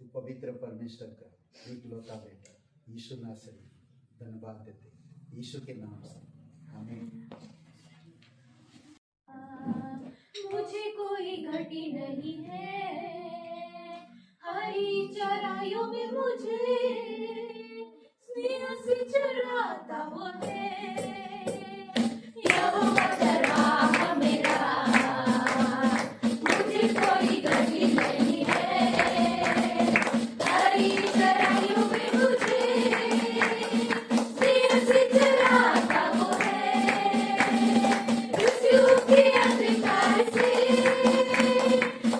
तू पवित्र परमेश्वर का इकलौता बेटा यीशु नासरी। धन्यवाद देते यीशु के नाम से, आमीन। मुझे कोई घटी नहीं है, हरी चराइयों में मुझे स्नेह से चराता वो है। यहोवा चरवाहा मेरा, मुझे कोई घटी नहीं है, हरी चराइयों में मुझे स्नेह से चराता वो है। यीशु के अधिकार से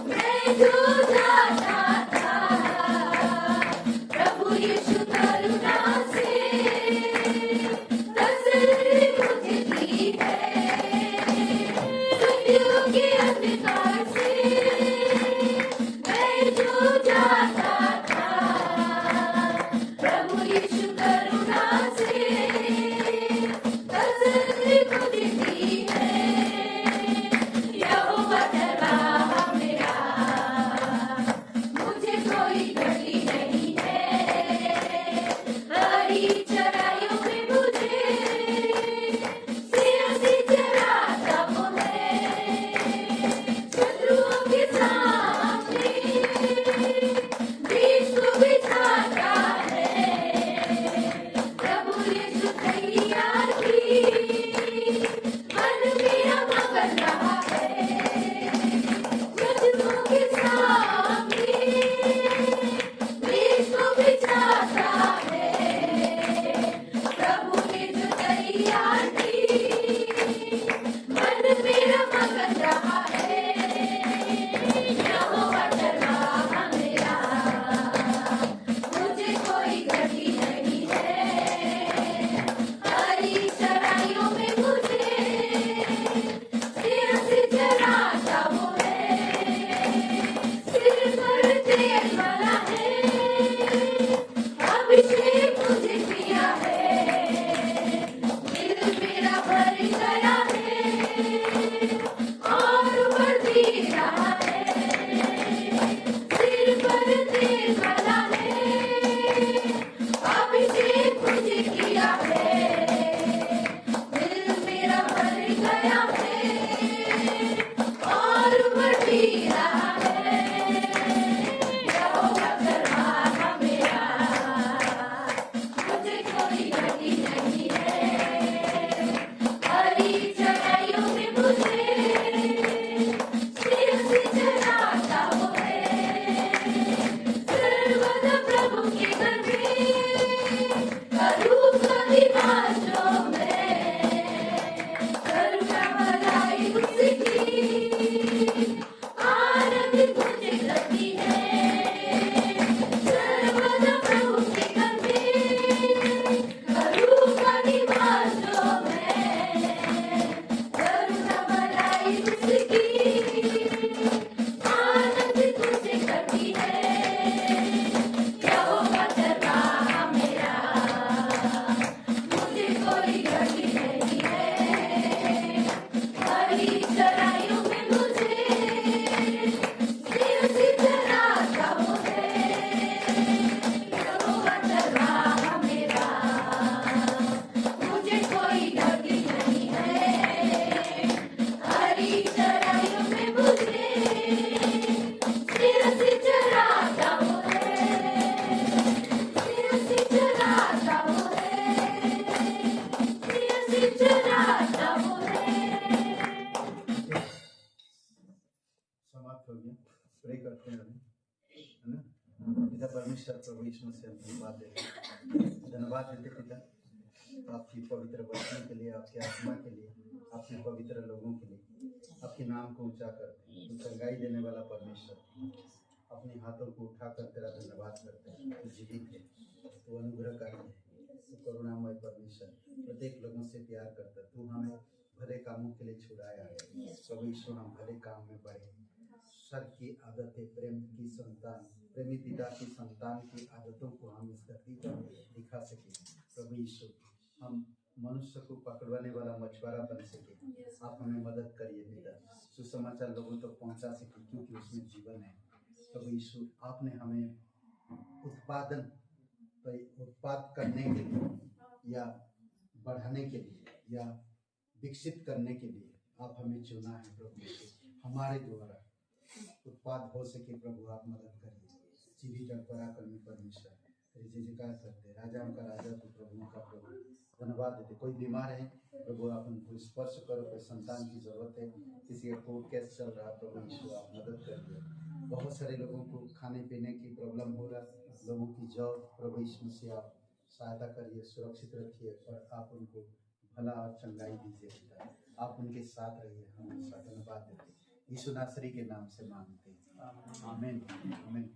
मैं जो जाता था, प्रभु यीशु करुणा से तसल्ली मुझे दी है। मृत्यु के अधिकार से मैं जो जाता था, प्रभु यीशु करुणा से तसल्ली मुझे दी है। यहोवा चरवाहा मेरा, मुझे कोई घटी नहीं है, हरी चराइयों में मुझे सिया से चराता वो है। लोग प्रे करते हैं अभी, है ना। पिता परमेश्वर प्रभु यीशु से हम धन्यवाद देते पिता, आपकी पवित्र वचन के लिए, आपकी आत्मा के लिए, आपके पवित्र लोगों के लिए, आपके नाम को ऊंचा करते हैं। तू चंगाई देने वाला परमेश्वर, अपने हाथों को उठाकर तेरा धन्यवाद करते हैं। तू जीवित है, तू अनुग्रहकारी है, तू करुणामय परमेश्वर, प्रत्येक लोगों से प्यार करता है। तू हमें भले कामों के लिए छुड़ाया है। प्रभु यीशु, हम भले काम में बढ़े। सर की आदतें, प्रेम की संतान, प्रेमी पिता की संतान की आदतों को हम इस धरती पर दिखा सके। प्रभु यीशु, हम मनुष्य को पकड़वाने वाला मछुआरा बन सके। आप हमें मदद करिए पिता, सुसमाचार लोगों तक पहुंचा सके, क्योंकि उसमें जीवन है। प्रभु यीशु, आपने हमें उत्पाद करने के लिए या बढ़ाने के लिए या विकसित करने के लिए आप हमें चुना है। प्रभु यीशु, हमारे द्वारा उत्पाद हो सके। प्रभु आप मदद करिए। जीवित और पराक्रमी परमेश्वर, तेरी जयकार करते, राजाओं का राजा तो प्रभुओं का प्रभु, धन्यवाद देते। कोई बीमार है प्रभु, आप उनको स्पर्श करो। कोई संतान की जरूरत है, किसी का कोर्ट केस चल रहा है, प्रभु यीशु आप मदद करिए। बहुत सारे लोगों को खाने पीने की प्रॉब्लम हो रहा है, लोगों की जॉब, प्रभु यीशु से आप सहायता करिए, सुरक्षित रखिए और आप उनको भला और चंगाई दीजिए पिता। आप उनके साथ रहिए, हम उनका धन्यवाद देते यीशु नासरी के नाम से मांगते हैं। आमीन आमीन।